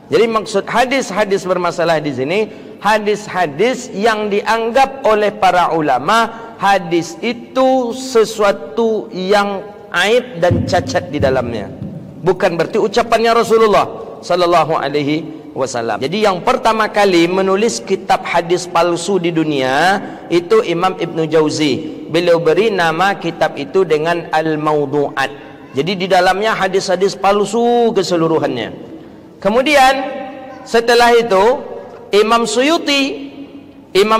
Jadi maksud hadis-hadis bermasalah di sini, hadis-hadis yang dianggap oleh para ulama hadis itu sesuatu yang aib dan cacat di dalamnya. Bukan berarti ucapannya Rasulullah sallallahu alaihi wasallam. Jadi yang pertama kali menulis kitab hadis palsu di dunia itu Imam Ibnu Jauzi. Beliau beri nama kitab itu dengan Al-Mawdu'at. Jadi di dalamnya hadis-hadis palsu keseluruhannya. Kemudian setelah itu Imam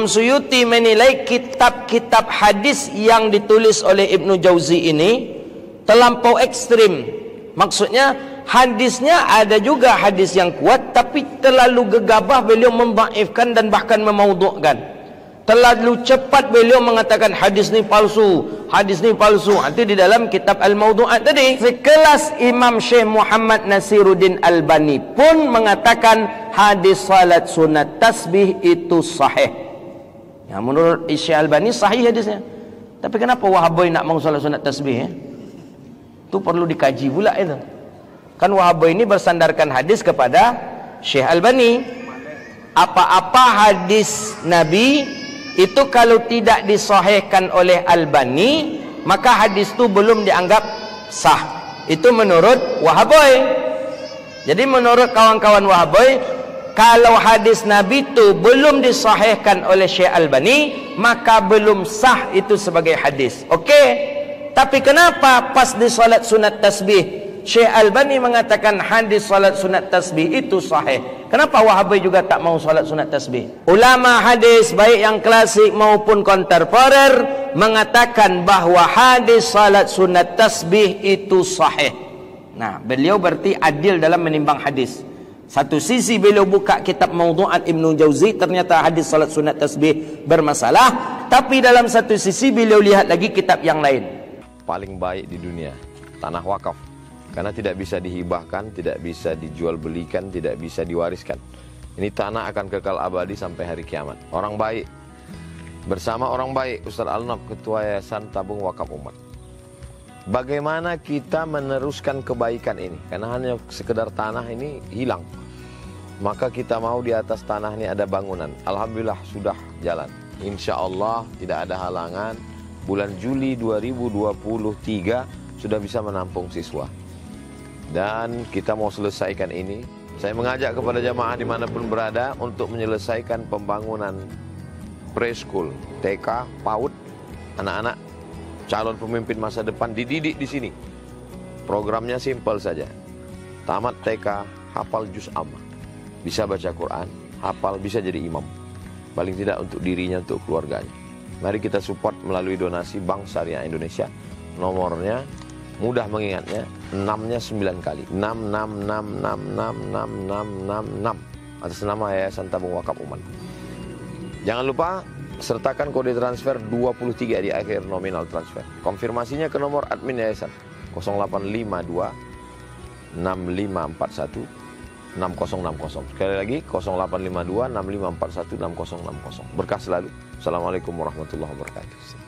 Suyuti menilai kitab-kitab hadis yang ditulis oleh Ibnu Jauzi ini terlampau ekstrim. Maksudnya hadisnya ada juga hadis yang kuat, tapi terlalu gegabah beliau mendhaifkan dan bahkan memaudhu'kan. Terlalu cepat beliau mengatakan hadis ni palsu, hadis ni palsu. Itu di dalam kitab Al-Mawdu'at tadi. Sekelas Imam Syekh Muhammad Nasiruddin Albani pun mengatakan hadis salat sunat tasbih itu sahih. Ya, menurut Syekh Albani sahih hadisnya. Tapi kenapa Wahabi nak mau salat sunat tasbih? Itu perlu dikaji pula itu. Kan Wahabi ini bersandarkan hadis kepada Syekh Albani. Apa-apa hadis Nabi itu kalau tidak disahihkan oleh Albani, maka hadis itu belum dianggap sah. Itu menurut Wahabi. Jadi menurut kawan-kawan Wahabi, kalau hadis Nabi itu belum disahihkan oleh Syekh Albani, maka belum sah itu sebagai hadis. Okey. Tapi kenapa pas di salat sunat tasbih Syekh Albani mengatakan hadis salat sunat tasbih itu sahih? Kenapa Wahabi juga tak mau salat sunat tasbih? Ulama hadis baik yang klasik maupun kontemporer mengatakan bahawa hadis salat sunat tasbih itu sahih. Nah, beliau berarti adil dalam menimbang hadis. Satu sisi beliau buka kitab Mawdu'at Ibnu Jauzi, ternyata hadis salat sunat tasbih bermasalah. Tapi dalam satu sisi beliau lihat lagi kitab yang lain. Paling baik di dunia, tanah wakaf. Karena tidak bisa dihibahkan, tidak bisa dijual belikan, tidak bisa diwariskan. Ini tanah akan kekal abadi sampai hari kiamat. Orang baik bersama orang baik, Ustaz Al-Nab, Ketua Yayasan Tabung Wakaf Umat. Bagaimana kita meneruskan kebaikan ini? Karena hanya sekedar tanah ini hilang. Maka kita mau di atas tanah ini ada bangunan. Alhamdulillah sudah jalan. Insya Allah tidak ada halangan. Bulan Juli 2023 sudah bisa menampung siswa. Dan kita mau selesaikan ini. Saya mengajak kepada jamaah dimanapun berada untuk menyelesaikan pembangunan preschool, TK, PAUD, anak-anak calon pemimpin masa depan dididik di sini. Programnya simpel saja. Tamat TK, hafal juz amma, bisa baca Quran, hafal, bisa jadi imam. Paling tidak untuk dirinya, untuk keluarganya. Mari kita support melalui donasi Bank Syariah Indonesia. Nomornya mudah mengingatnya, 6-nya 9 kali. 666666666 atas nama Yayasan Tabung Wakaf Umat. Jangan lupa sertakan kode transfer 23 di akhir nominal transfer. Konfirmasinya ke nomor admin Yayasan 0852 6541 6060. Sekali lagi 0852 6541 6060. Berkah selalu. Assalamualaikum warahmatullahi wabarakatuh.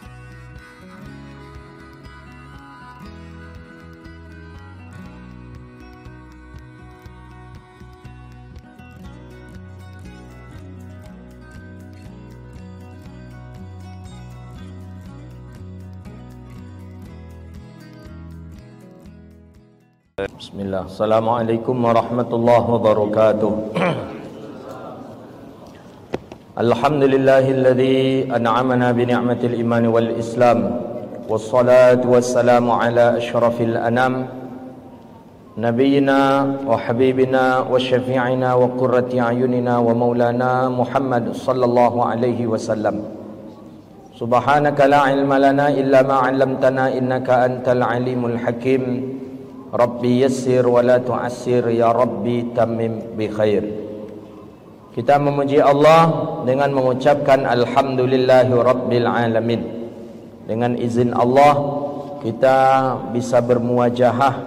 Bismillah. Assalamualaikum warahmatullahi wabarakatuh. Alhamdulillahilladzi an'amana bi ni'matil iman wal islam. Wassalatu wassalamu ala asyrafil anam nabiyyina wa habibina wa syafi'ina wa qurrati a'yunina wa maulana Muhammad sallallahu alaihi wasallam. Subhanaka la ilma lana illa ma 'allamtana innaka antal alimul hakim. Rabbi yassir wa la tu'assir, ya Rabbi tammim bi khair. Kita memuji Allah dengan mengucapkan alhamdulillahi rabbil alamin. Dengan izin Allah kita bisa bermuwajahah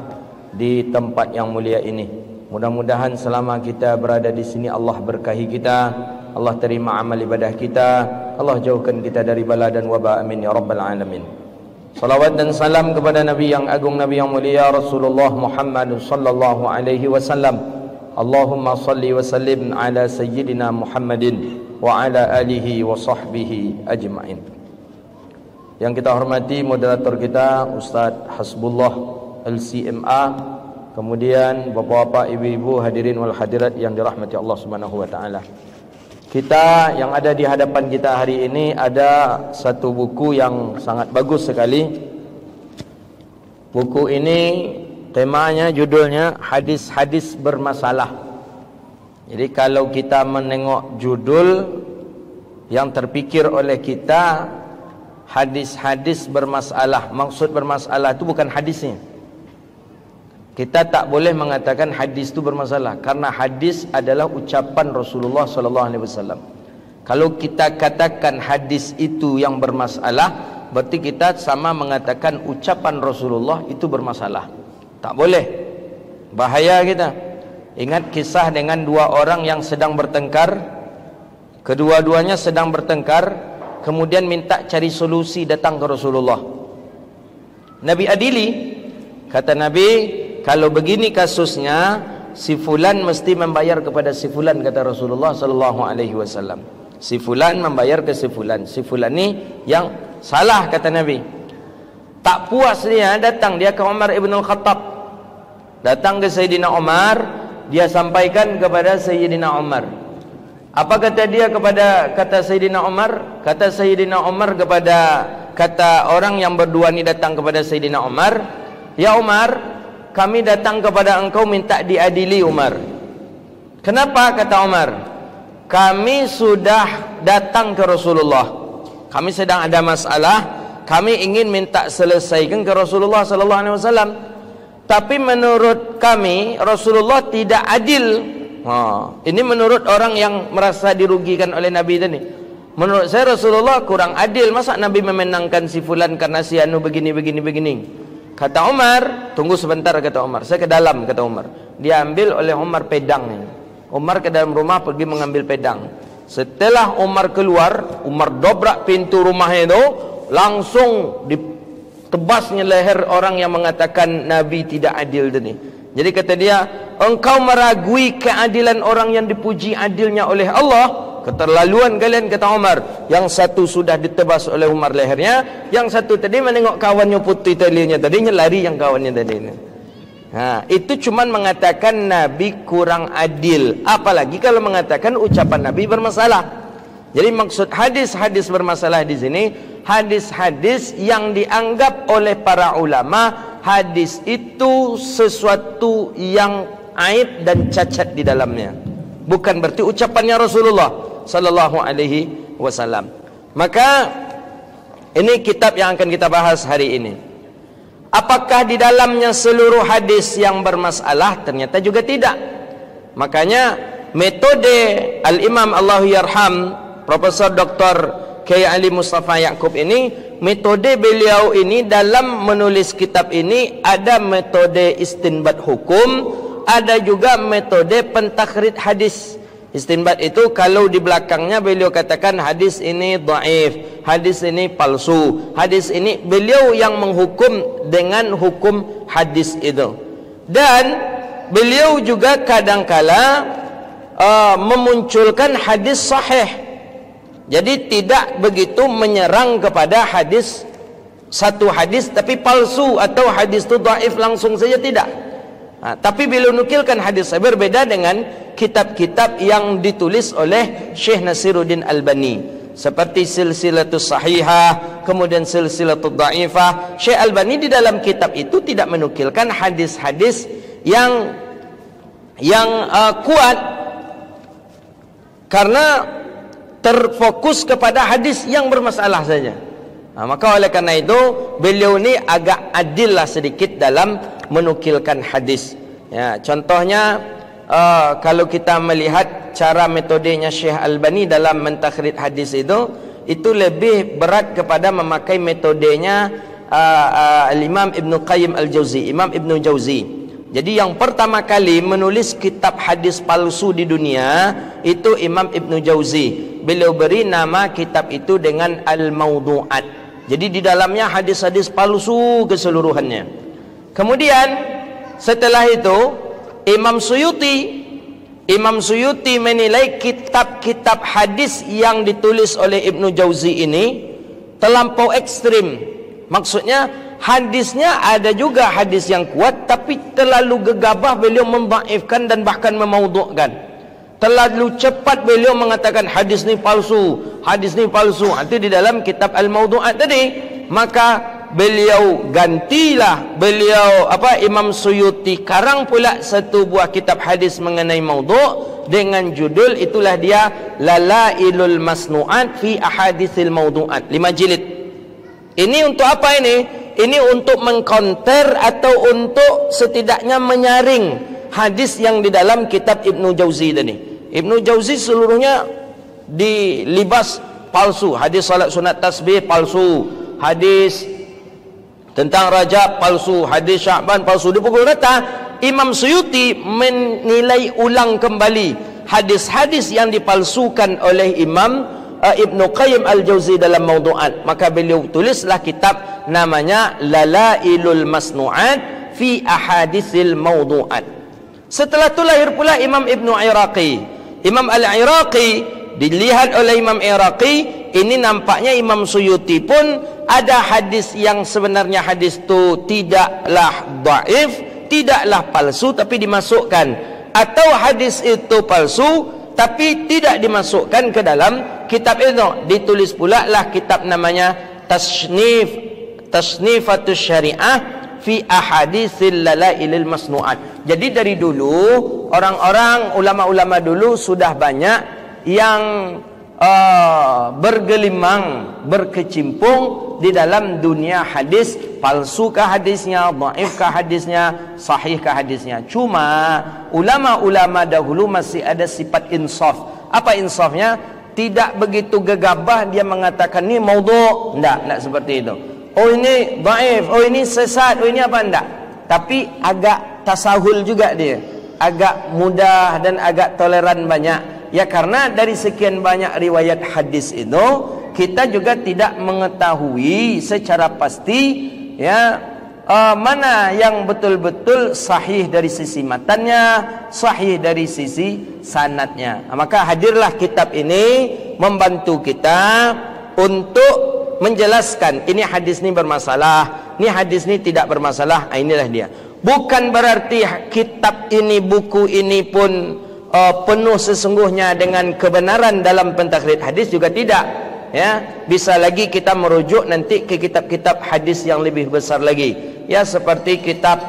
di tempat yang mulia ini. Mudah-mudahan selama kita berada di sini Allah berkahi kita, Allah terima amal ibadah kita, Allah jauhkan kita dari bala dan wabah, amin ya rabbal alamin. Salawat dan salam kepada Nabi yang agung, Nabi yang mulia, Rasulullah Muhammad sallallahu alaihi wasallam. Allahumma salli wa sallim ala sayyidina Muhammadin wa ala alihi wa sahbihi ajma'in. Yang kita hormati moderator kita Ustaz Hasbullah LCMA, kemudian bapak-bapak, ibu-ibu, hadirin wal hadirat yang dirahmati Allah Subhanahu wa taala. Kita yang ada di hadapan kita hari ini ada satu buku yang sangat bagus sekali. Buku ini temanya, judulnya hadis-hadis bermasalah. Jadi kalau kita menengok judul yang terpikir oleh kita, hadis-hadis bermasalah, maksud bermasalah itu bukan hadisnya. Kita tak boleh mengatakan hadis itu bermasalah, karena hadis adalah ucapan Rasulullah SAW. Kalau kita katakan hadis itu yang bermasalah, berarti kita sama mengatakan ucapan Rasulullah itu bermasalah. Tak boleh, bahaya kita. Ingat kisah dengan dua orang yang sedang bertengkar. Kedua-duanya sedang bertengkar, kemudian minta cari solusi, datang ke Rasulullah. Nabi adili, kata Nabi, kalau begini kasusnya, si fulan mesti membayar kepada si fulan, kata Rasulullah SAW. Si fulan membayar ke si fulan. Si fulan ni yang salah, kata Nabi. Tak puas dia, datang dia ke Umar ibn al-Khattab. Datang ke Sayyidina Umar, dia sampaikan kepada Sayyidina Umar. Apa kata dia kata Sayyidina Umar? Kata Sayyidina Umar kata orang yang berdua ni datang kepada Sayyidina Umar, "Ya Umar, kami datang kepada engkau minta diadili, Umar." "Kenapa?" kata Umar. "Kami sudah datang ke Rasulullah. Kami sedang ada masalah, kami ingin minta selesaikan ke Rasulullah sallallahu alaihi wasallam. Tapi menurut kami Rasulullah tidak adil." Ini menurut orang yang merasa dirugikan oleh Nabi tadi. "Menurut saya Rasulullah kurang adil. Masa Nabi memenangkan si fulan karena si anu begini. Kata Umar, "Tunggu sebentar," kata Umar. "Saya ke dalam," kata Umar. Dia ambil oleh Umar pedang. Umar ke dalam rumah pergi mengambil pedang. Setelah Umar keluar, Umar dobrak pintu rumahnya itu, langsung tebasnya leher orang yang mengatakan Nabi tidak adil tadi. Jadi kata dia, "Engkau meragui keadilan orang yang dipuji adilnya oleh Allah. Keterlaluan kalian," kata Umar. Yang satu sudah ditebas oleh Umar lehernya, yang satu tadi menengok kawannya putih talinya tadinya lari yang kawannya tadi. Itu cuman mengatakan Nabi kurang adil. Apalagi kalau mengatakan ucapan Nabi bermasalah. Jadi maksud hadis-hadis bermasalah di sini, hadis-hadis yang dianggap oleh para ulama hadis itu sesuatu yang aib dan cacat di dalamnya. Bukan berarti ucapannya Rasulullah sallallahu alaihi wasallam. Maka ini kitab yang akan kita bahas hari ini. Apakah di dalamnya seluruh hadis yang bermasalah? Ternyata juga tidak. Makanya metode Al-Imam Allahyarham Profesor Dr. Kiai Ali Mustafa Yaakob ini, metode beliau ini dalam menulis kitab ini ada metode istinbat hukum, ada juga metode pentakhrid hadis. Istinbat itu kalau di belakangnya beliau katakan hadis ini dhaif, hadis ini palsu, hadis ini, beliau yang menghukum dengan hukum hadis itu. Dan beliau juga kadangkala memunculkan hadis sahih. Jadi tidak begitu menyerang kepada hadis, satu hadis tapi palsu atau hadis itu dhaif langsung saja, tidak. Tapi beliau nukilkan hadis. Berbeda dengan kitab-kitab yang ditulis oleh Syekh Nasiruddin Albani, seperti Silsilatus Sahihah, kemudian Silsilatul Dhaifah. Syekh Albani di dalam kitab itu tidak menukilkan hadis-hadis yang kuat, karena terfokus kepada hadis yang bermasalah saja. Maka oleh karena itu beliau ini agak adil lah sedikit dalam menukilkan hadis. Ya, contohnya kalau kita melihat cara metodenya Syekh Albani dalam mentakhrij hadis itu lebih berat kepada memakai metodenya Imam Ibn Qayyim Al-Jauzi, Imam Ibn Jauzi. Jadi yang pertama kali menulis kitab hadis palsu di dunia itu Imam Ibn Jauzi. Beliau beri nama kitab itu dengan Al-Mawdu'at. Jadi di dalamnya hadis-hadis palsu keseluruhannya. Kemudian setelah itu Imam Suyuti Imam Suyuti menilai kitab-kitab hadis yang ditulis oleh Ibnu Jauzi ini terlampau ekstrim. Maksudnya hadisnya ada juga hadis yang kuat, tapi terlalu gegabah beliau mendhaifkan dan bahkan memaudhu'kan. Terlalu cepat beliau mengatakan hadis ni palsu, hadis ni palsu. Itu di dalam kitab Al-Maudhu'at tadi. Maka beliau gantilah, Imam Suyuti karang pula satu buah kitab hadis mengenai maudhu' dengan judul, itulah dia, Lalailul Masnu'at fi Ahaditsil Maudhu'at, 5 jilid. Ini untuk apa ini? Ini untuk mengcounter atau untuk setidaknya menyaring hadis yang di dalam kitab Ibnu Jauzi tadi. Ibnu Jauzi seluruhnya dilibas palsu. Hadis salat sunat tasbih palsu, hadis tentang Rajab palsu, hadis Sya'ban palsu. Di pukul rata, Imam Suyuti menilai ulang kembali hadis-hadis yang dipalsukan oleh Imam Ibnu Qayyim Al-Jauzi dalam Maudhu'at. Maka beliau tulislah kitab namanya Lalailul Masnu'at fi Ahaditsil Maudhu'at. Setelah itu lahir pula Imam Ibnu Iraqi. Imam Al-Iraqi dilihat oleh Imam Iraqi, ini nampaknya Imam Suyuti pun ada hadis yang sebenarnya hadis itu tidaklah dhaif, tidaklah palsu, tapi dimasukkan, atau hadis itu palsu tapi tidak dimasukkan ke dalam kitab itu. Ditulis pula lah kitab namanya Tasnifatus Syariah fi Ahaditsil Lalailil Masnu'at. Jadi dari dulu orang-orang ulama-ulama dulu sudah banyak yang bergelimang, berkecimpung di dalam dunia hadis. Palsukah hadisnya, dhaifkah hadisnya, sahihkah hadisnya. Cuma ulama-ulama dahulu masih ada sifat insaf. Apa insafnya? Tidak begitu gegabah dia mengatakan ni maudhu'. Tidak seperti itu. Oh ini dhaif, oh ini sesat, oh ini apa, enggak. Tapi agak tasahul juga dia, agak mudah dan agak toleran banyak. Ya karena dari sekian banyak riwayat hadis itu kita juga tidak mengetahui secara pasti ya mana yang betul-betul sahih dari sisi matannya, sahih dari sisi sanadnya. Maka hadirlah kitab ini membantu kita untuk menjelaskan ini hadis ini bermasalah, ini hadis ini tidak bermasalah. Inilah dia. Bukan berarti kitab ini, buku ini pun penuh sesungguhnya dengan kebenaran dalam pentakrid hadis, juga tidak. Ya, bisa lagi kita merujuk nanti ke kitab-kitab hadis yang lebih besar lagi. Ya, seperti kitab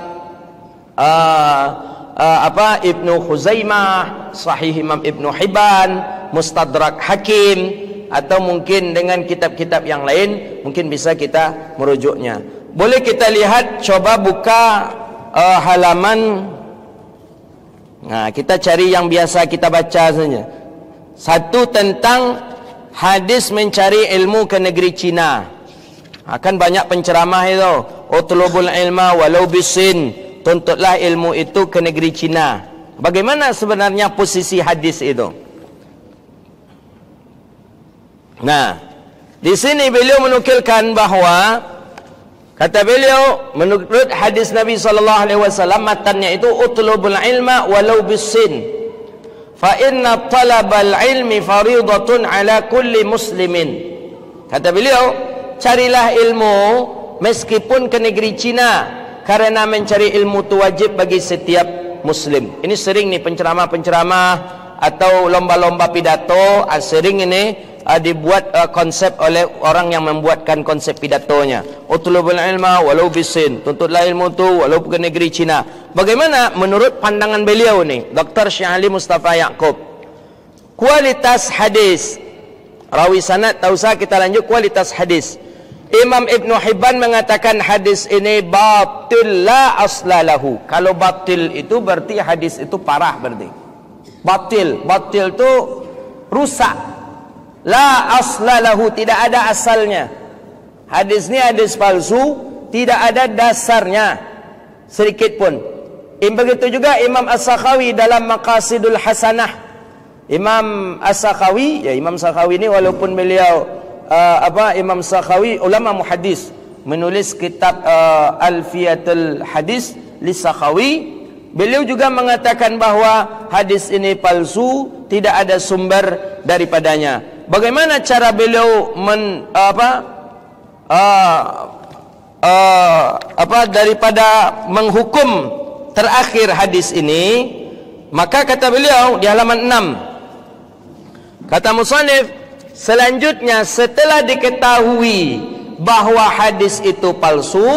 Ibnu Khuzaimah, Sahih Imam Ibnu Hibban, Mustadrak Hakim, atau mungkin dengan kitab-kitab yang lain mungkin bisa kita merujuknya. Boleh kita lihat, coba buka halaman. Nah, kita cari yang biasa kita baca saja. Satu tentang hadis mencari ilmu ke negeri Cina. Akan banyak penceramah itu. Utlubul ilma walau bisin. Tuntutlah ilmu itu ke negeri Cina. Bagaimana sebenarnya posisi hadis itu? Nah, di sini beliau menukilkan bahwa kata beliau, menurut hadis Nabi SAW, matannya itu utlubul ilma walau bisin, fa inna talabal ilmi faridatun ala kulli muslimin. Kata beliau, carilah ilmu meskipun ke negeri Cina, karena mencari ilmu itu wajib bagi setiap muslim. Ini sering nih penceramah-penceramah atau lomba-lomba pidato, sering ini dibuat konsep oleh orang yang membuatkan konsep pidatonya. Utlubul ilma walau bisin, tuntutlah ilmu itu walaupun ke negeri Cina. Bagaimana menurut pandangan beliau nih, Dr. Syekh Ali Mustafa Yaqub? Kualitas hadis, rawi sanad, tak usah kita lanjut. Kualitas hadis, Imam Ibnu Hibban mengatakan hadis ini batil la aslalahu. Kalau batil itu berarti hadis itu parah, berarti batil itu rusak. La aslalahu, tidak ada asalnya. Hadis ini hadis palsu, tidak ada dasarnya sedikit pun. Begitu juga Imam As-Sakhawi dalam Maqasidul Hasanah. Imam As-Sakhawi, ya Imam Sakhawi ini walaupun beliau Imam Sakhawi ulama muhaddis, menulis kitab Alfiyatul Hadis li Sakhawi. beliau juga mengatakan bahwa hadis ini palsu, tidak ada sumber daripadanya. Bagaimana cara beliau daripada menghukum terakhir hadis ini? Maka kata beliau di halaman 6, kata musannif, selanjutnya setelah diketahui bahwa hadis itu palsu,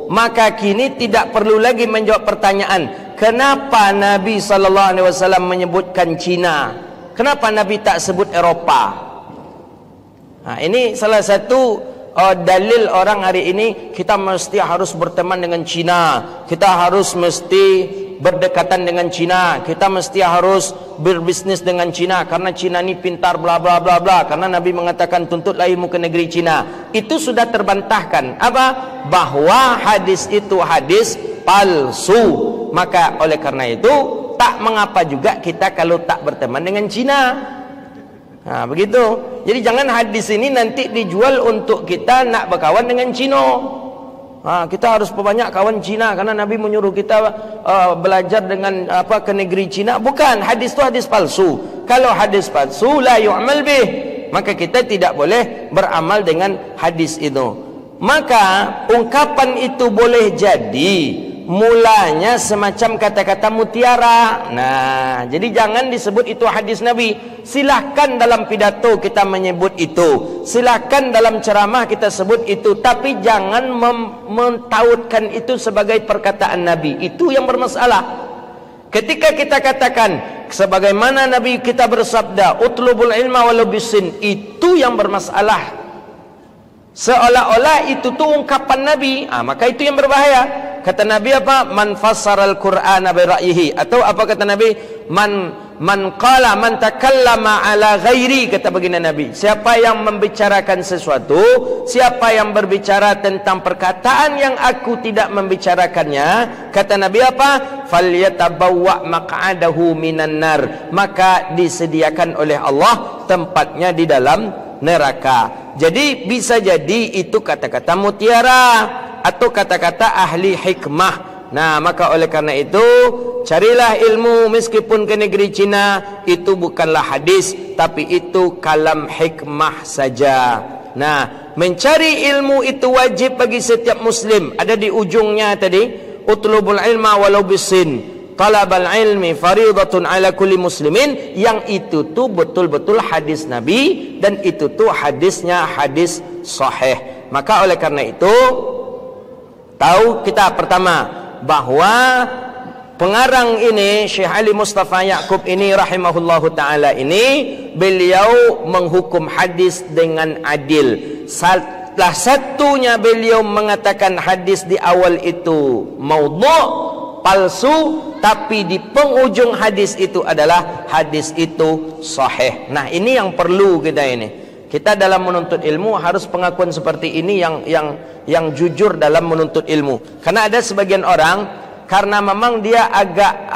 maka kini tidak perlu lagi menjawab pertanyaan, kenapa Nabi SAW menyebutkan Cina, kenapa Nabi tak sebut Eropah. Nah, ini salah satu dalil orang hari ini, kita mesti harus berteman dengan Cina, kita harus mesti berdekatan dengan Cina, kita mesti harus berbisnis dengan Cina karena Cina ini pintar bla bla bla bla, karena Nabi mengatakan tuntutlah ilmu ke negeri Cina. Itu sudah terbantahkan apa? Bahwa hadis itu hadis palsu. Maka oleh karena itu tak mengapa juga kita kalau tak berteman dengan Cina. Nah, begitu. Jadi jangan hadis ini nanti dijual untuk kita nak berkawan dengan Cina. Kita harus perbanyak kawan Cina karena Nabi menyuruh kita belajar dengan ke negeri Cina. Bukan, hadis itu hadis palsu. Kalau hadis palsu la yu'mal bih, maka kita tidak boleh beramal dengan hadis itu. Maka ungkapan itu boleh jadi mulanya semacam kata-kata mutiara. Nah, jadi jangan disebut itu hadis Nabi. Silahkan dalam pidato kita menyebut itu, silahkan dalam ceramah kita sebut itu, tapi jangan mentautkan itu sebagai perkataan Nabi. Itu yang bermasalah. Ketika kita katakan sebagaimana Nabi kita bersabda, utlubul ilma walau bisin, itu yang bermasalah. Seolah-olah itu tuh ungkapan Nabi, maka itu yang berbahaya. Kata Nabi apa? Man fassaral Qur'ana bi ra'yihi, atau apa kata Nabi? Man takallama ala ghairi, kata baginda Nabi. Siapa yang membicarakan sesuatu, siapa yang berbicara tentang perkataan yang aku tidak membicarakannya, kata Nabi apa? Falyatabawwa maq'adahu minan nar, maka disediakan oleh Allah tempatnya di dalam neraka. Jadi bisa jadi itu kata-kata mutiara atau kata-kata ahli hikmah. Nah, maka oleh karena itu carilah ilmu meskipun ke negeri Cina, itu bukanlah hadis, tapi itu kalam hikmah saja. Nah, mencari ilmu itu wajib bagi setiap muslim. Ada di ujungnya tadi, utlubul ilma walau bisin, talabal ilmi faridatun ala kulli muslimin. Yang itu tuh betul-betul hadis Nabi, dan itu tuh hadisnya hadis sahih. Maka oleh karena itu tahu kita pertama bahwa pengarang ini Syekh Ali Mustafa Ya'qub ini rahimahullahu ta'ala ini, beliau menghukum hadis dengan adil. Salah satunya beliau mengatakan hadis di awal itu maudhu', palsu, tapi di penghujung hadis itu adalah hadis itu sahih. Nah, ini yang perlu kita ini. Kita dalam menuntut ilmu harus pengakuan seperti ini yang jujur dalam menuntut ilmu. Karena ada sebagian orang, karena memang dia agak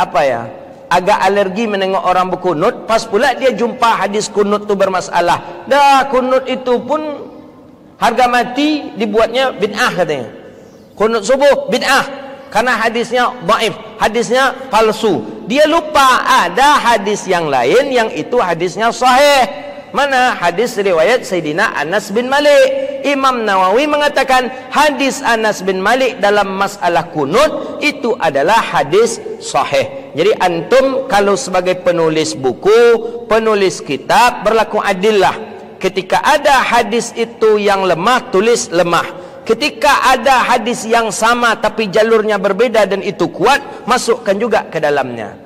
agak alergi menengok orang berkunut, pas pula dia jumpa hadis kunut itu bermasalah. Dah kunut itu pun harga mati dibuatnya bid'ah katanya. Kunut subuh bid'ah karena hadisnya dhaif, hadisnya palsu. Dia lupa ada hadis yang lain yang itu hadisnya sahih. Mana? Hadis riwayat Sayyidina Anas bin Malik. Imam Nawawi mengatakan hadis Anas bin Malik dalam masalah kunut itu adalah hadis sahih. Jadi antum kalau sebagai penulis buku, penulis kitab, berlaku adillah. Ketika ada hadis itu yang lemah, tulis lemah. Ketika ada hadis yang sama tapi jalurnya berbeda dan itu kuat, masukkan juga ke dalamnya.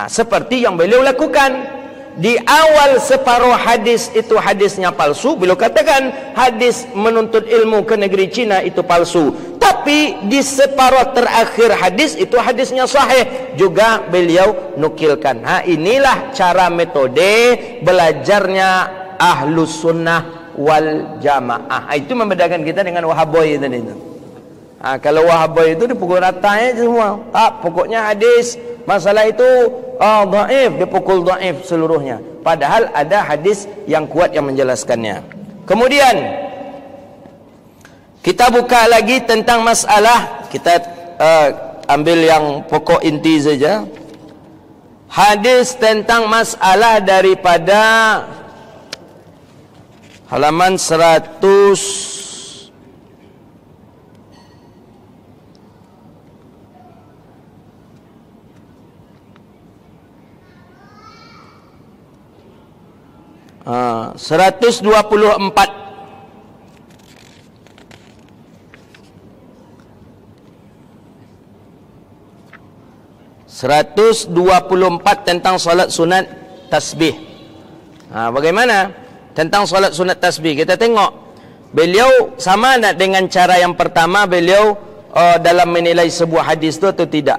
Seperti yang beliau lakukan. Di awal separuh hadis itu hadisnya palsu, beliau katakan hadis menuntut ilmu ke negeri Cina itu palsu. Tapi di separuh terakhir hadis itu hadisnya sahih, juga beliau nukilkan. Inilah cara metode belajarnya Ahlus Sunnah wal Jamaah. Itu membedakan kita dengan Wahaboy tadi itu. Kalau Wahaboy itu dipukul rata aja semua. Pokoknya hadis masalah itu dhaif, dipukul dhaif seluruhnya. Padahal ada hadis yang kuat yang menjelaskannya. Kemudian kita buka lagi tentang masalah, kita ambil yang pokok inti saja. Hadis tentang masalah daripada halaman 100 124. Tentang solat sunat tasbih. Bagaimana tentang solat sunat tasbih? Kita tengok beliau sama tak dengan cara yang pertama beliau dalam menilai sebuah hadis itu atau tidak.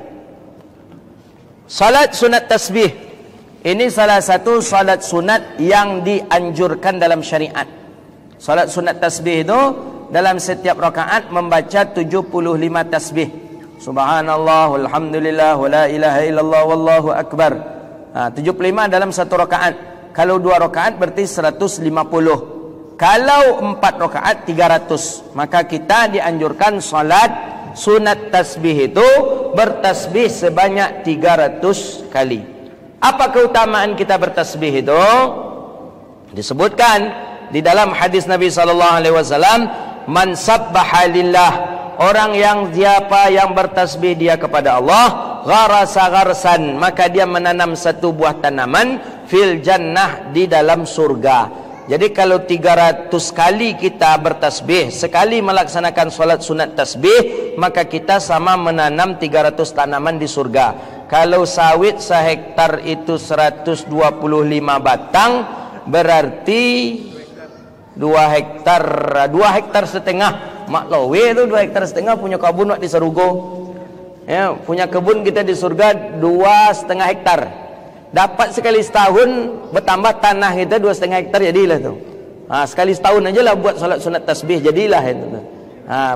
Solat sunat tasbih ini salah satu solat sunat yang dianjurkan dalam syariat. Solat sunat tasbih itu dalam setiap rakaat membaca 75 tasbih. Subhanallah, walhamdulillah, wa la ilaha illallah, wallahu akbar. 75 dalam satu rakaat. Kalau 2 rakaat berarti 150. Kalau 4 rakaat 300. Maka kita dianjurkan salat sunat tasbih itu bertasbih sebanyak 300 kali. Apa keutamaan kita bertasbih itu? Disebutkan di dalam hadis Nabi SAW, man sabbaha lillah, orang yang siapa yang bertasbih dia kepada Allah, gharasa gharsan, maka dia menanam satu buah tanaman fil jannah, di dalam surga. Jadi kalau 300 kali kita bertasbih, sekali melaksanakan solat sunat tasbih, maka kita sama menanam 300 tanaman di surga. Kalau sawit sehektar itu 125 batang, berarti 2 hektar setengah. Mak Lowe tu 2 hektar setengah punya kebun di Serugo. Ya, punya kebun kita di surga 2,5 hektar. Dapat sekali setahun bertambah tanah kita 2,5 hektar, jadilah tu. Sekali setahun aja lah buat solat sunat tasbih, jadilah itu.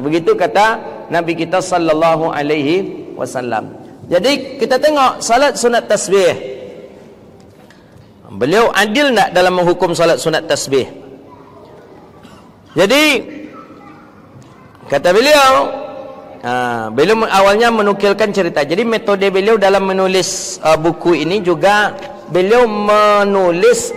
Begitu kata Nabi kita sallallahu alaihi wasallam. Jadi kita tengok solat sunat tasbih. Beliau adil tak dalam menghukum solat sunat tasbih? Jadi kata beliau, beliau awalnya menukilkan cerita. Jadi metode beliau dalam menulis buku ini juga beliau menulis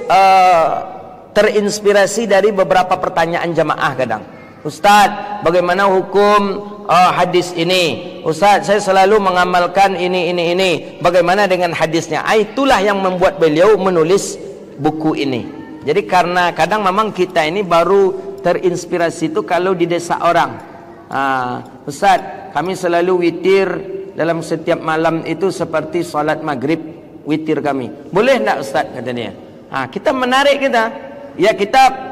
terinspirasi dari beberapa pertanyaan jamaah kadang. Ustaz, bagaimana hukum hadis ini? Ustaz, saya selalu mengamalkan ini. Bagaimana dengan hadisnya? Itulah yang membuat beliau menulis buku ini. Jadi karena kadang memang kita ini baru terinspirasi itu kalau di desa orang. Ustaz, kami selalu witir dalam setiap malam itu seperti solat maghrib, witir kami. Boleh tak Ustaz, kata dia. Kita menarik kita. Ya, kita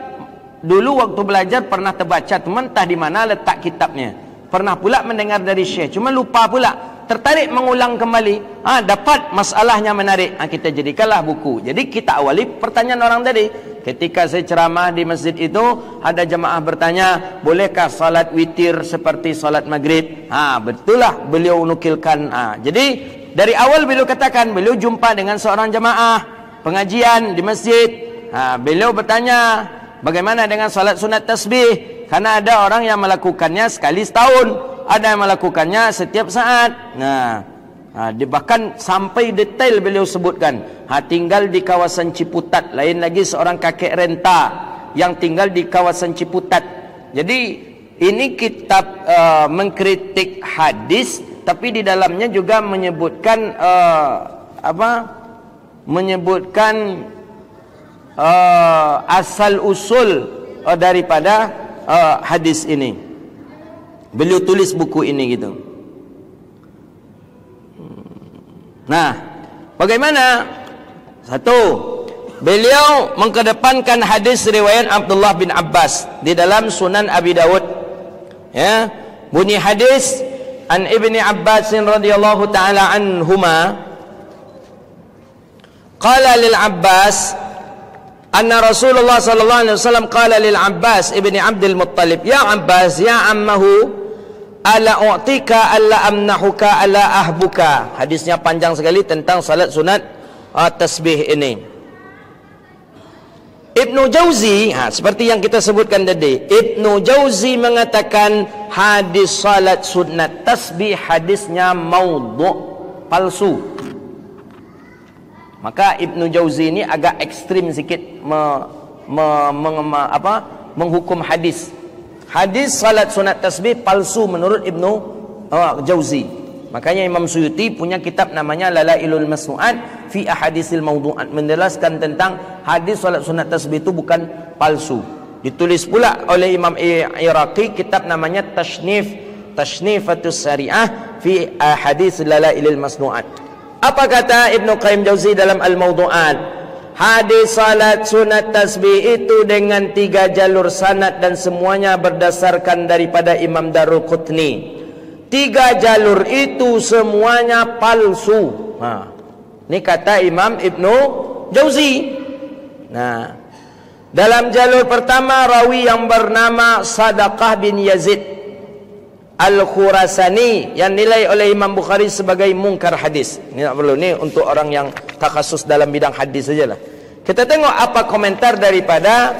dulu waktu belajar pernah terbaca, teman entah di mana letak kitabnya. Pernah pula mendengar dari syekh, cuma lupa pula. Tertarik mengulang kembali. Dapat masalahnya menarik. Kita jadikanlah buku. Jadi kita awali pertanyaan orang tadi. Ketika saya ceramah di masjid itu, ada jemaah bertanya, bolehkah salat witir seperti salat maghrib? Betul lah beliau nukilkan. Jadi dari awal beliau katakan, beliau jumpa dengan seorang jemaah pengajian di masjid. Beliau bertanya, bagaimana dengan salat sunat tasbih? Karena ada orang yang melakukannya sekali setahun, ada yang melakukannya setiap saat. Bahkan sampai detail beliau sebutkan, tinggal di kawasan Ciputat. Lain lagi seorang kakek renta yang tinggal di kawasan Ciputat. Jadi ini kitab mengkritik hadis, tapi di dalamnya juga menyebutkan menyebutkan asal usul daripada hadis ini. Beliau tulis buku ini gitu. Nah, bagaimana? Satu, beliau mengkedepankan hadis riwayat Abdullah bin Abbas di dalam Sunan Abi Dawud. Ya, bunyi hadis an Ibni Abbas radhiyallahu taala anhuma, qala lil Abbas anna Rasulullah sallallahu alaihi wasallam qala lil Abbas ibni Abdul Muttalib, ya Abbas ya ammahu, ala u'tika alla amnahuka ala ahbuka. Hadisnya panjang sekali tentang salat sunat tasbih ini. Ibnu Jauzi, seperti yang kita sebutkan tadi, Ibnu Jauzi mengatakan hadis salat sunat tasbih hadisnya maudhu', palsu. Maka Ibnu Jauzi ini agak ekstrim sikit menghukum hadis. Hadis salat sunat tasbih palsu menurut Ibnu Jauzi. Makanya Imam Suyuti punya kitab namanya Lalailul Masnu'at fi Ahadisil Mawdu'at, menjelaskan tentang hadis salat sunat tasbih itu bukan palsu. Ditulis pula oleh Imam Iraqi kitab namanya Tashnifatus Syariah fi Ahadis Lalailul Masnu'at. Apa kata Ibnu Qayyim Jauzi dalam Al-Mawdu'at? Hadis salat sunat tasbih itu dengan 3 jalur sanad dan semuanya berdasarkan daripada Imam Daruqutni. 3 jalur itu semuanya palsu. Ini kata Imam Ibnu Jauzi. Nah, dalam jalur pertama rawi yang bernama Sadaqah bin Yazid Al-Khurasani yang nilai oleh Imam Bukhari sebagai mungkar hadis. Ini tak perlu, ini untuk orang yang takhasus dalam bidang hadis sajalah. Kita tengok apa komentar daripada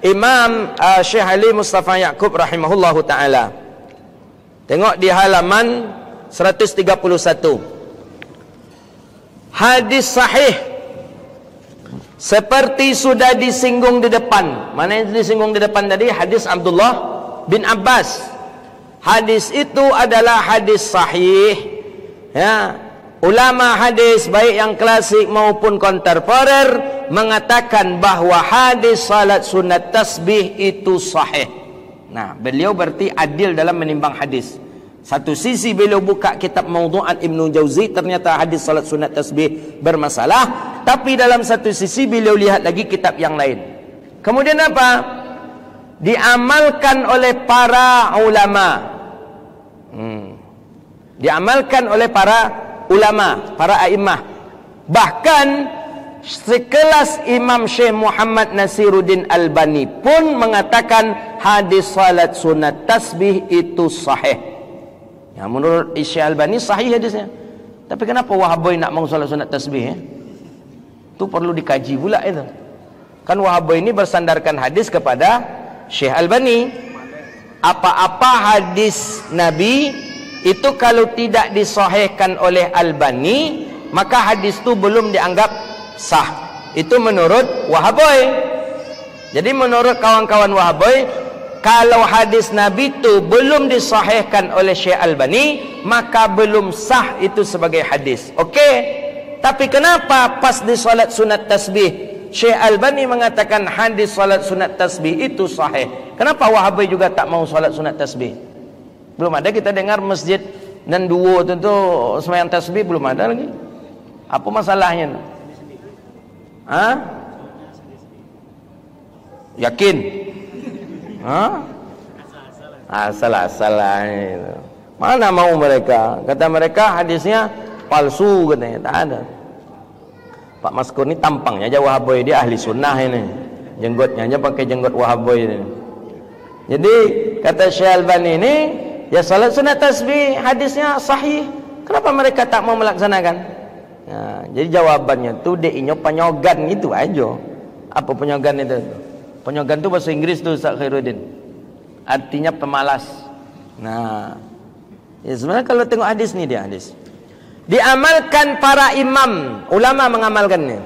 Imam Syekh Ali Mustafa Yaqub rahimahullahu taala. Tengok di halaman 131. Hadis sahih seperti sudah disinggung di depan. Mana yang disinggung di depan tadi? Hadis Abdullah bin Abbas. Hadis itu adalah hadis sahih. Ya, ulama hadis baik yang klasik maupun kontemporer mengatakan bahwa hadis salat sunat tasbih itu sahih. Nah, beliau berarti adil dalam menimbang hadis. Satu sisi beliau buka kitab Mawdu'at Ibnu Jauzi, ternyata hadis salat sunat tasbih bermasalah. Tapi dalam satu sisi beliau lihat lagi kitab yang lain. Kemudian apa? Diamalkan oleh para ulama. Diamalkan oleh para ulama, para a'immah. Bahkan sekelas Imam Syekh Muhammad Nasiruddin Albani pun mengatakan hadis salat sunat tasbih itu sahih. Ya, menurut Syekh Albani sahih hadisnya. Tapi kenapa Wahabi nak mau salat sunat tasbih? Itu perlu dikaji pula itu. Kan Wahabi ini bersandarkan hadis kepada Syekh Albani. Apa-apa hadis Nabi itu kalau tidak disahihkan oleh Albani, maka hadis itu belum dianggap sah. Itu menurut Wahabi. Jadi menurut kawan-kawan Wahabi, kalau hadis Nabi itu belum disahihkan oleh Syekh Albani, maka belum sah itu sebagai hadis. Okey. Tapi kenapa pas di salat sunat tasbih Syekh Albani mengatakan hadis salat sunat tasbih itu sahih? Kenapa Wahabi juga tak mau salat sunat tasbih? Belum ada kita dengar masjid dan duo tentu sembahyang tasbih, belum ada lagi. Apa masalahnya? Yakin? Asal-asalan itu. Mana mau mereka? Kata mereka hadisnya palsu katanya. Tak ada. Pak Maskur ni tampangnya aja Wahabi, dia ahli sunnah ini. Jenggotnya aja pakai jenggot Wahabi ini. Jadi kata Syekh Albani ini, ya salat sunat tasbih hadisnya sahih. Kenapa mereka tak mau melaksanakan? Ya, jadi jawabannya tu dia inyo penyogan itu aja. Apa penyogan itu? Penyogan itu bahasa Inggris tu Ustaz Khairuddin. Artinya pemalas. Nah, ya sebenarnya kalau tengok hadis ni dia hadis. Diamalkan para imam, ulama mengamalkannya.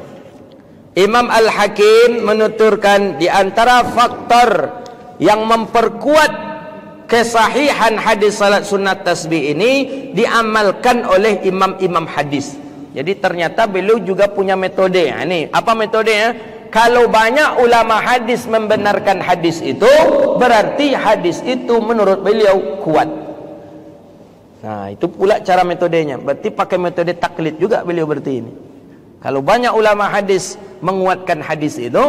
Imam Al-Hakim menuturkan di antara faktor yang memperkuat kesahihan hadis salat sunat tasbih ini diamalkan oleh imam-imam hadis. Jadi ternyata beliau juga punya metode. Ini apa metodenya? Kalau banyak ulama hadis membenarkan hadis itu, berarti hadis itu menurut beliau kuat. Nah, itu pula cara metodenya. Berarti pakai metode taklid juga beliau berarti ini. Kalau banyak ulama hadis menguatkan hadis itu,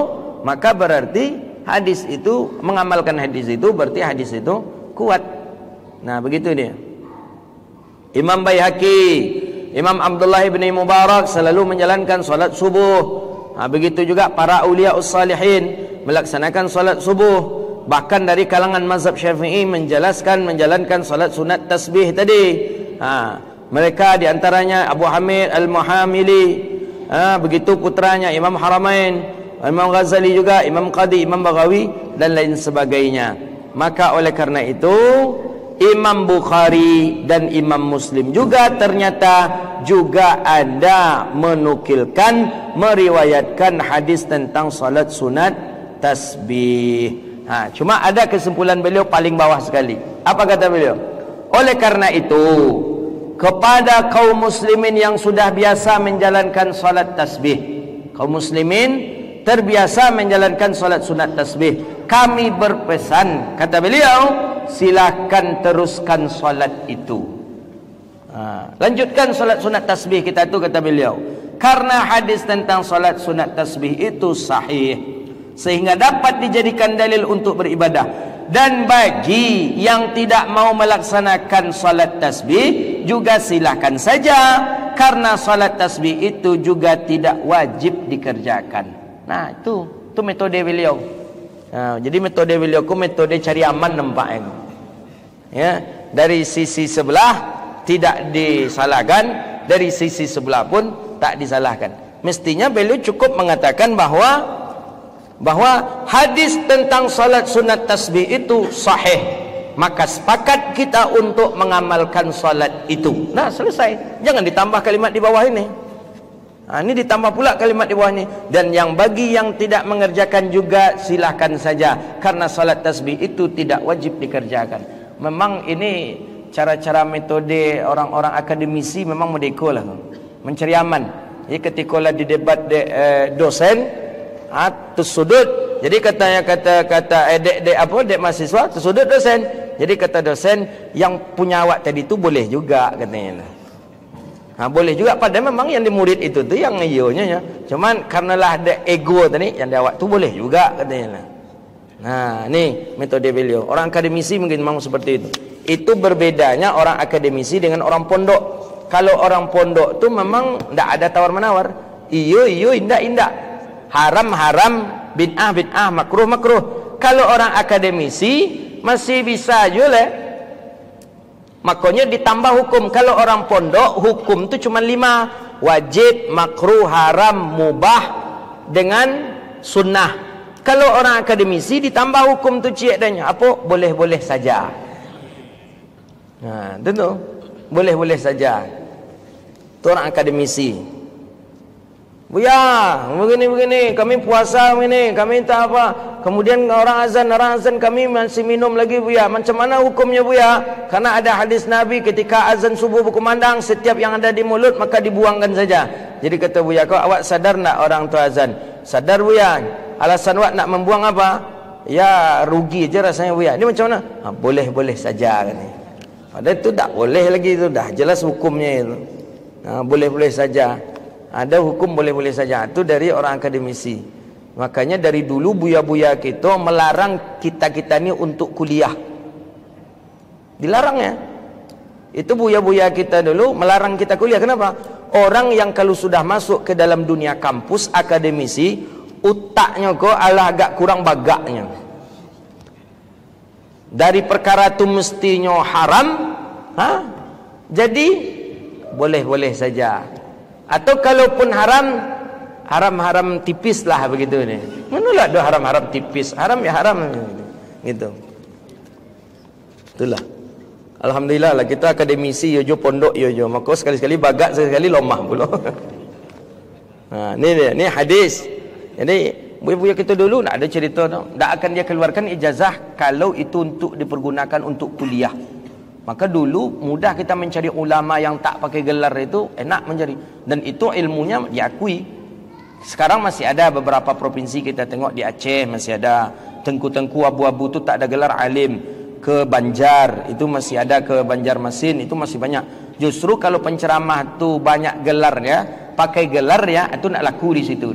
maka berarti hadis itu, mengamalkan hadis itu, berarti hadis itu kuat. Nah, begitu dia. Imam Baihaqi, Imam Abdullah bin Mubarak selalu menjalankan salat subuh. Begitu juga para auliaus salihin melaksanakan salat subuh. Bahkan dari kalangan mazhab Syafi'i menjalankan salat sunat tasbih tadi. Mereka diantaranya Abu Hamid Al-Muhamili, begitu putranya Imam Haramain, Imam Ghazali juga, Imam Qadhi, Imam Baghawi dan lain sebagainya. Maka oleh karena itu Imam Bukhari dan Imam Muslim juga ternyata juga ada menukilkan, meriwayatkan hadis tentang salat sunat tasbih. Cuma ada kesimpulan beliau paling bawah sekali. Apa kata beliau? Oleh karena itu, kepada kaum muslimin yang sudah biasa menjalankan salat tasbih, kaum muslimin terbiasa menjalankan salat sunat tasbih, kami berpesan, kata beliau, silakan teruskan salat itu. Lanjutkan salat sunat tasbih kita itu, kata beliau, karena hadis tentang salat sunat tasbih itu sahih, sehingga dapat dijadikan dalil untuk beribadah. Dan bagi yang tidak mau melaksanakan salat tasbih juga silakan saja, karena salat tasbih itu juga tidak wajib dikerjakan. Nah, itu metode beliau. Jadi metode beliau ku metode cari aman nampaknya. Ya, dari sisi sebelah tidak disalahkan, dari sisi sebelah pun tak disalahkan. Mestinya beliau cukup mengatakan bahwa hadis tentang salat sunat tasbih itu sahih, maka sepakat kita untuk mengamalkan salat itu. Nah, selesai. Jangan ditambah kalimat di bawah ini. Ini ditambah pula kalimat di bawah ini. Dan yang bagi yang tidak mengerjakan juga silahkan saja, karena salat tasbih itu tidak wajib dikerjakan. Memang ini cara-cara metode orang-orang akademisi memang merdeka lah, mencari aman. Jadi ketika lah di debat dosen, tersudut. Jadi kata dek mahasiswa tersudut dosen. Jadi kata dosen, yang punya awak tadi itu boleh juga katanya. Boleh juga, padahal memang yang di murid itu tuh yang iyonya ya. Cuman karenalah ada ego tadi, yang di awak tu boleh juga katanya. Nah, ni metode beliau. Orang akademisi mungkin memang seperti itu. Itu berbedanya orang akademisi dengan orang pondok. Kalau orang pondok tu memang tidak ada tawar-menawar. Iyo, indah. Haram, bid'ah, makruh. Kalau orang akademisi masih bisa juga. Makanya ditambah hukum. Kalau orang pondok, hukum itu cuma 5. Wajib, makruh, haram, mubah dengan sunnah. Kalau orang akademisi ditambah hukum tu cik adanya. Apa? Boleh-boleh saja. Nah, tentu. Boleh-boleh saja. Itu orang akademisi. Buya, begini, kami puasa begini, kami tak apa. Kemudian orang azan kami masih minum lagi, Buya. Macam mana hukumnya, Buya? Karena ada hadis Nabi, ketika azan subuh berkumandang, setiap yang ada di mulut maka dibuangkan saja. Jadi kata Buya, kau awak sadar nak orang tu azan? Sadar, Buya. Alasan awak nak membuang apa? Ya rugi je rasanya, Buya. Ini macam mana? Boleh-boleh saja kan. Padahal itu tak boleh lagi, itu dah jelas hukumnya itu. Boleh-boleh saja. Ada hukum boleh-boleh saja. Itu dari orang akademisi. Makanya dari dulu buya-buya kita melarang kita-kita ni untuk kuliah. Dilarang ya. Itu buya-buya kita dulu melarang kita kuliah. Kenapa? Orang yang kalau sudah masuk ke dalam dunia kampus akademisi, utaknya kok agak kurang bagaknya. Dari perkara itu mestinya haram, jadi boleh-boleh saja. Atau kalaupun haram tipis lah begitu ni. Manalah ada haram tipis. Haram ya haram gitu. Itulah. Alhamdulillah lah kita akademisi yo pondok yo. Maka sekali-sekali bagak, sekali-sekali lomah pula. Ni dia, ni hadis. Jadi buya-buya kita dulu nak ada cerita tu, tak akan dia keluarkan ijazah kalau itu untuk dipergunakan untuk kuliah. Maka dulu mudah kita mencari ulama yang tak pakai gelar itu, enak mencari. Dan itu ilmunya diakui. Sekarang masih ada beberapa provinsi kita tengok di Aceh masih ada tengku-tengku abu-abu itu tak ada gelar alim. Ke Banjar itu masih ada, ke Banjarmasin itu masih banyak. Justru kalau penceramah tu banyak gelarnya, pakai gelar ya, itu nak laku di situ.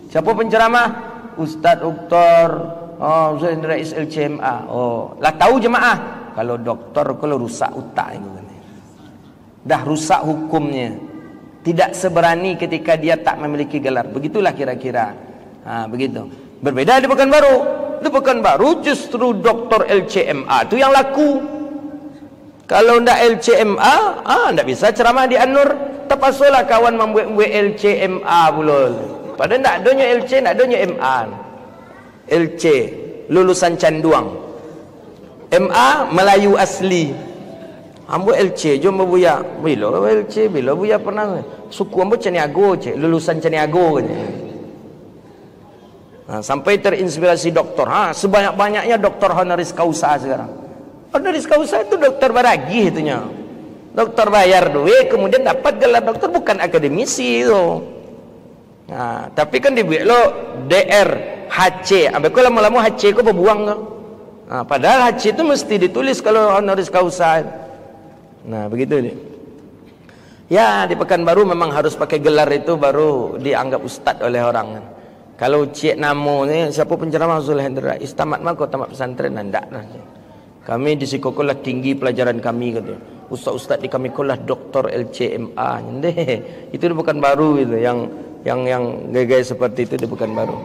Siapa penceramah? Ustaz Dr. Ustaz Indra LCMA. Lah tahu jemaah. Kalau doktor kalau rusak utak itu kan. Dah rusak hukumnya. Tidak seberani ketika dia tak memiliki gelar. Begitulah kira-kira. Begitu. Berbeda di Pekanbaru. Di Pekanbaru justru doktor LCMA itu yang laku. Kalau ndak LCMA, ndak bisa ceramah di An-Nur. Terpaksalah kawan membuat LCMA pula. Padahal tak adanya LC, tak adanya MA. LC lulusan Canduang, MA Melayu asli. Ambo LC jom berbuya. Bila LC, bila buya pernah. Suku ambo Caniago je, lulusan Caniago je. Sampai terinspirasi doktor. Sebanyak-banyaknya doktor honoris causa sekarang. Honoris causa itu dokter baragi itunya. Doktor bayar duit kemudian dapat gelar doktor, bukan akademisi itu. Tapi kan dibuat lo DR HC. Ambil kau lama-lama HC kau berbuang kau. Padahal HC itu mesti ditulis kalau honoris causa. Begitu nih. Ya, di Pekanbaru memang harus pakai gelar itu baru dianggap ustadz oleh orang. Kalau cik namo ni siapa penceramah Zul Hendra, istamat mah kau tamat pesantren ndak lah. Kami di Sikokolah tinggi pelajaran kami kata. Ustaz-ustaz di kami kolah doktor LCMA. Itu di Pekanbaru itu yang gaya-gaya seperti itu di Pekanbaru.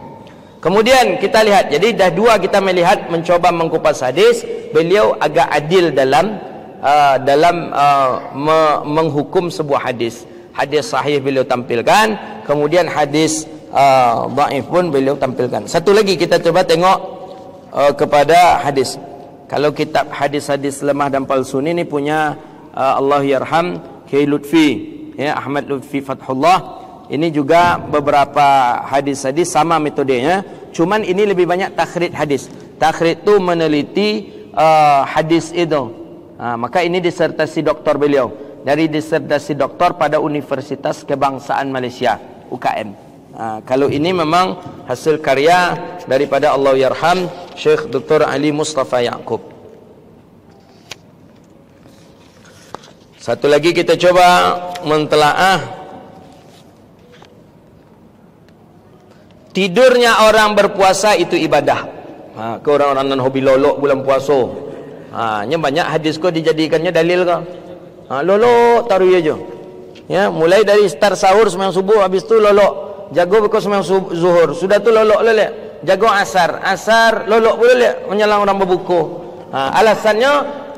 Kemudian kita lihat, jadi dah dua kita melihat mencoba mengkupas hadis, beliau agak adil dalam menghukum sebuah hadis. Hadis sahih beliau tampilkan, kemudian hadis dhaif pun beliau tampilkan. Satu lagi kita coba tengok kepada hadis. Kalau kitab hadis-hadis lemah dan palsu ini punya Allah yarham Kiai Lutfi, ya, Ahmad Lutfi Fathullah. Ini juga beberapa hadis-hadis sama metodenya, cuman ini lebih banyak takhrid hadis. Takhrid itu meneliti hadis itu. Maka ini disertasi doktor beliau, dari disertasi doktor pada Universitas Kebangsaan Malaysia UKM. Kalau ini memang hasil karya daripada Allah yarham Syekh Dr. Ali Mustafa Yaqub. Satu lagi kita coba mentelaah tidurnya orang berpuasa itu ibadah. Ke orang-orang non hobi lolok bulan puasa. Nya banyak hadis kau dijadikannya dalil kau. Lolok taruh aja. Ya, mulai dari start sahur sembahyang subuh, habis tu lolok. Jago bekau sembahyang zuhur. Sudah tu lolok lelek. Jago asar. Asar lolok pula lelek menjelang orang berbuka. Alasannya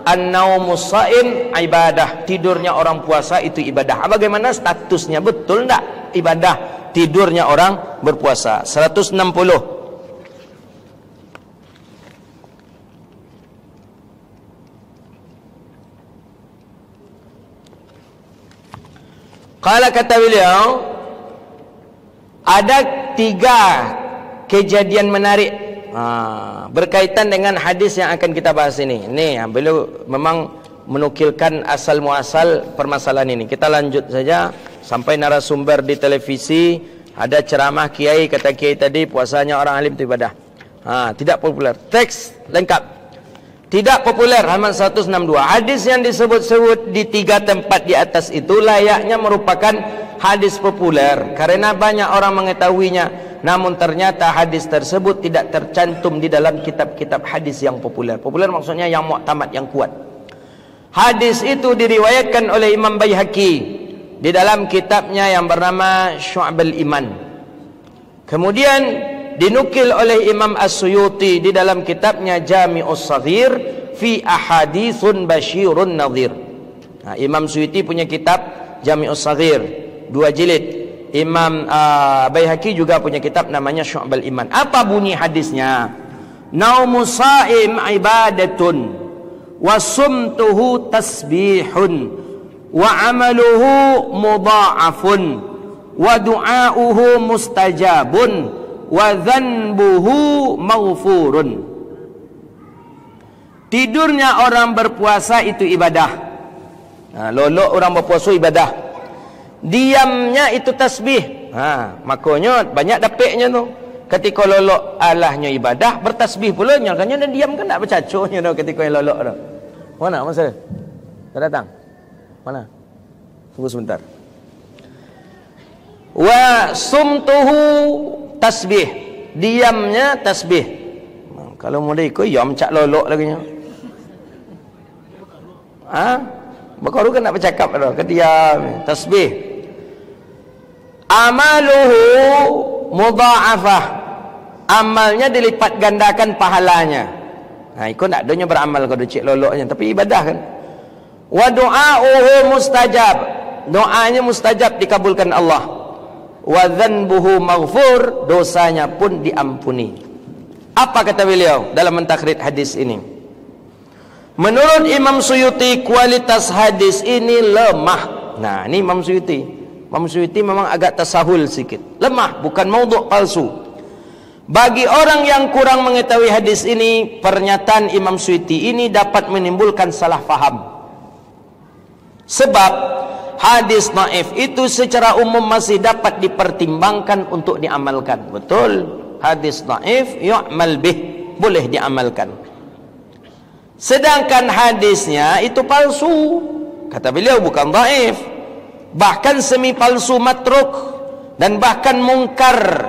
an-naumus shaim ibadah. Tidurnya orang puasa itu ibadah. Bagaimana statusnya? Betul enggak ibadah tidurnya orang berpuasa? 160. Kalau kata beliau, ada 3 kejadian menarik berkaitan dengan hadis yang akan kita bahas ini. Ini beliau memang menukilkan asal muasal permasalahan ini. Kita lanjut saja sampai narasumber di televisi ada ceramah kiai, kata kiai tadi puasanya orang alim itu ibadah. Tidak populer. Teks lengkap. Tidak populer, halaman 162. Hadis yang disebut-sebut di 3 tempat di atas itu layaknya merupakan hadis populer karena banyak orang mengetahuinya. Namun ternyata hadis tersebut tidak tercantum di dalam kitab-kitab hadis yang populer. Populer maksudnya yang muktamad, yang kuat. Hadis itu diriwayatkan oleh Imam Baihaqi di dalam kitabnya yang bernama Syu'abul Iman. Kemudian dinukil oleh Imam As-Suyuti di dalam kitabnya Jami'us Shaghir fi ahaditsun basyirun nadhir. Imam Suyuti punya kitab Jami'us Shaghir 2 jilid. Imam Baihaqi juga punya kitab namanya Syu'abul Iman. Apa bunyi hadisnya? Naumus shaim ibadatun wa sumtuhu tasbihun wa amaluhu mudha'afun wa du'auhu mustajabun wa dhanbuhu maghfurun. Tidurnya orang berpuasa itu ibadah. Lolok orang berpuasa ibadah. Diamnya itu tasbih. Makanya banyak dapiknya tu. Ketika lolok alahnya ibadah, bertasbih pula nya. Kan dia diam kan tak bercaconya tu ketika yang lolok tu. Mana masa? Dah datang. Mana? Tunggu sebentar. Wa sumtuhu tasbih, diamnya tasbih. Kalau mau ikut ya mencak lolok lagi nya. Bakaru kan nak bercakap dah, kediam tasbih. Amaluhu mudha'afah, amalnya dilipat gandakan pahalanya. Ikut tak adanya beramal kalau cik loloknya, tapi ibadah kan. Wa du'auhu mustajab, doanya mustajab dikabulkan Allah. wa dzanbuhu maghfur, dosanya pun diampuni. Apa kata beliau dalam mentakrid hadis ini? Menurut Imam Suyuti, kualitas hadis ini lemah. Nah, ini Imam Suyuti. Imam Suyuti memang agak tasahul sikit. Lemah, bukan maudhu' palsu. Bagi orang yang kurang mengetahui hadis ini, pernyataan Imam Suyuti ini dapat menimbulkan salah faham. Sebab hadis dhaif itu secara umum masih dapat dipertimbangkan untuk diamalkan. Betul, hadis dhaif yu'mal bih, boleh diamalkan. Sedangkan hadisnya itu palsu, kata beliau, bukan dhaif, bahkan semi palsu, matruk, dan bahkan mungkar.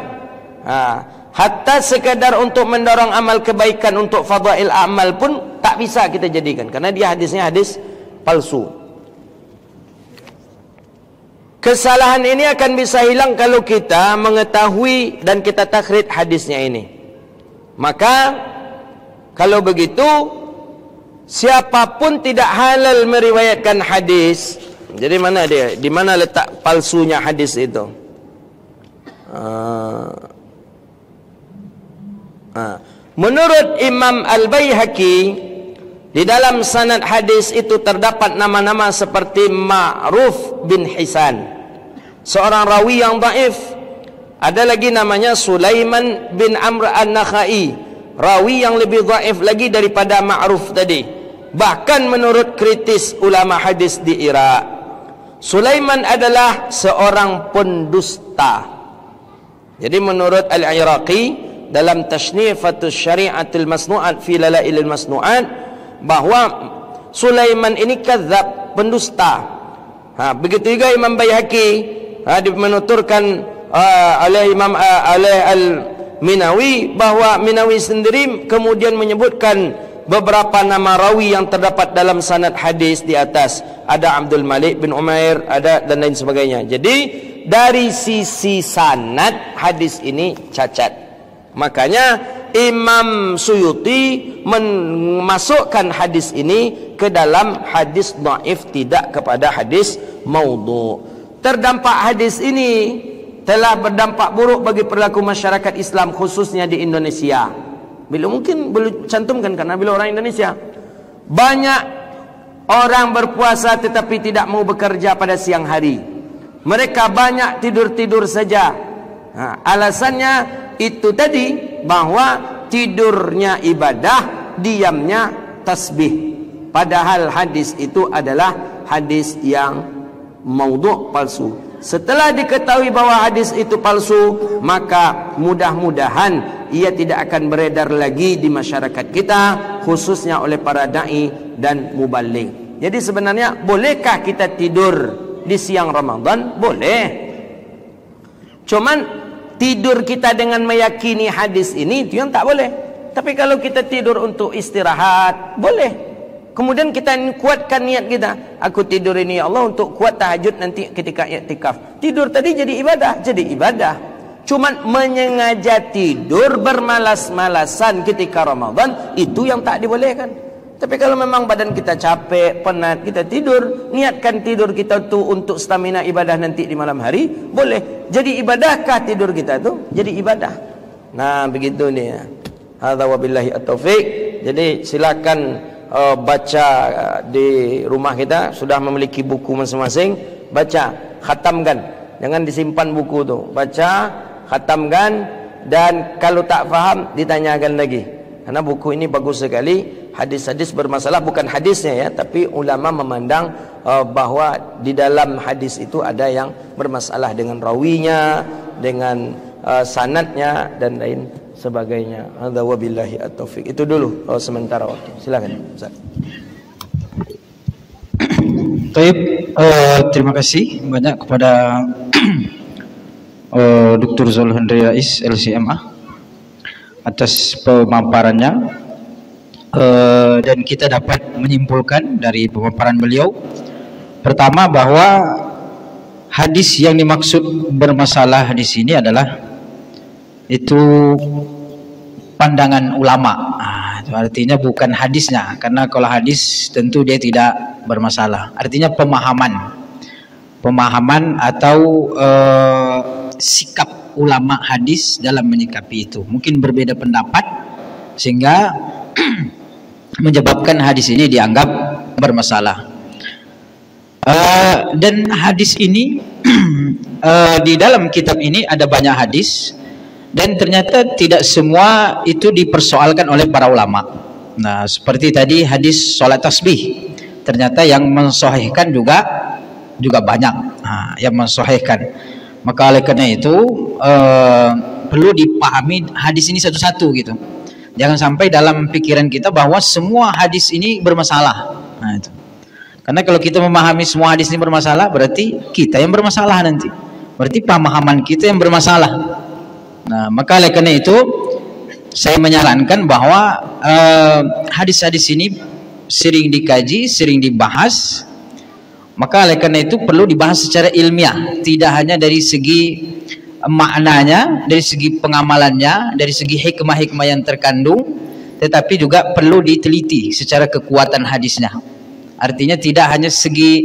Hatta sekadar untuk mendorong amal kebaikan untuk fadail amal pun tak bisa kita jadikan, karena dia hadisnya hadis palsu. Kesalahan ini akan bisa hilang kalau kita mengetahui dan kita takrid hadisnya ini. Maka kalau begitu, siapapun tidak halal meriwayatkan hadis. Jadi mana dia? Di mana letak palsunya hadis itu? Menurut Imam Al-Baihaqi, di dalam sanad hadis itu terdapat nama-nama seperti Ma'ruf bin Hisan, seorang rawi yang dhaif. Ada lagi namanya Sulaiman bin Amr An-Nakhai, rawi yang lebih dhaif lagi daripada Ma'ruf tadi. Bahkan menurut kritis ulama hadis di Irak, Sulaiman adalah seorang pendusta. Jadi menurut Al-Iraqi dalam Tasnifatus Syari'atil Masnu'at fi Lalailil Masnu'at, bahwa Sulaiman ini kadzab, pendusta. Begitu juga Imam Baihaqi menuturkan oleh Imam Al-Minawi, bahwa Minawi sendiri kemudian menyebutkan beberapa nama rawi yang terdapat dalam sanad hadis di atas. Ada Abdul Malik bin Umair, ada dan lain sebagainya. Jadi dari sisi sanad hadis ini cacat. Makanya Imam Suyuti memasukkan hadis ini ke dalam hadis dhaif, tidak kepada hadis maudhu'. Terdampak hadis ini telah berdampak buruk bagi perilaku masyarakat Islam, khususnya di Indonesia. Beliau mungkin belum cantumkan karena beliau orang Indonesia. Banyak orang berpuasa tetapi tidak mau bekerja pada siang hari. Mereka banyak tidur-tidur saja. Alasannya itu tadi, bahwa tidurnya ibadah, diamnya tasbih. Padahal hadis itu adalah hadis yang maudhu', palsu. Setelah diketahui bahwa hadis itu palsu, maka mudah-mudahan ia tidak akan beredar lagi di masyarakat kita, khususnya oleh para da'i dan mubaligh. Jadi sebenarnya bolehkah kita tidur di siang Ramadan? Boleh. Cuman tidur kita dengan meyakini hadis ini, itu yang tak boleh. Tapi kalau kita tidur untuk istirahat, boleh. Kemudian kita kuatkan niat kita, aku tidur ini ya Allah untuk kuat tahajud nanti ketika i'tikaf. Tidur tadi jadi ibadah, Cuman menyengaja tidur bermalas-malasan ketika Ramadan, itu yang tak dibolehkan. Tapi kalau memang badan kita capek, penat, kita tidur, niatkan tidur kita tuh untuk stamina ibadah nanti di malam hari, boleh. Jadi ibadahkah tidur kita tuh? Jadi ibadah. Nah, begitu nih ya. Hadza wabillahi at-taufiq. Jadi silakan baca di rumah kita, sudah memiliki buku masing-masing, baca, khatamkan. Jangan disimpan buku tuh. Baca, khatamkan, dan kalau tak faham ditanyakan lagi. Karena buku ini bagus sekali. Hadis-hadis bermasalah bukan hadisnya ya, tapi ulama memandang bahwa di dalam hadis itu ada yang bermasalah dengan rawinya, dengan sanadnya dan lain sebagainya. Hadza wabillahi at-taufiq. Itu dulu sementara waktu. Silakan Ustaz. Baik, terima kasih banyak kepada Dr. Zulhendri Rais LCMA atas pemaparannya. Dan kita dapat menyimpulkan dari pemaparan beliau, pertama bahwa hadis yang dimaksud bermasalah di sini adalah itu pandangan ulama. Itu artinya bukan hadisnya, karena kalau hadis tentu dia tidak bermasalah. Artinya pemahaman atau sikap ulama hadis dalam menyikapi itu. Mungkin berbeda pendapat sehingga menyebabkan hadis ini dianggap bermasalah. Dan hadis ini di dalam kitab ini ada banyak hadis dan ternyata tidak semua itu dipersoalkan oleh para ulama. Nah, seperti tadi hadis sholat tasbih, ternyata yang mensahihkan juga banyak. Nah, yang mensahihkan. Maka oleh karena itu perlu dipahami hadis ini satu-satu gitu. Jangan sampai dalam pikiran kita bahwa semua hadis ini bermasalah. Nah, itu. Karena kalau kita memahami semua hadis ini bermasalah, berarti kita yang bermasalah nanti. Berarti pemahaman kita yang bermasalah. Nah, maka oleh karena itu saya menyarankan bahwa hadis-hadis ini sering dikaji, sering dibahas. Maka oleh karena itu perlu dibahas secara ilmiah, tidak hanya dari segi maknanya, dari segi pengamalannya, dari segi hikmah-hikmah yang terkandung, tetapi juga perlu diteliti secara kekuatan hadisnya. Artinya tidak hanya segi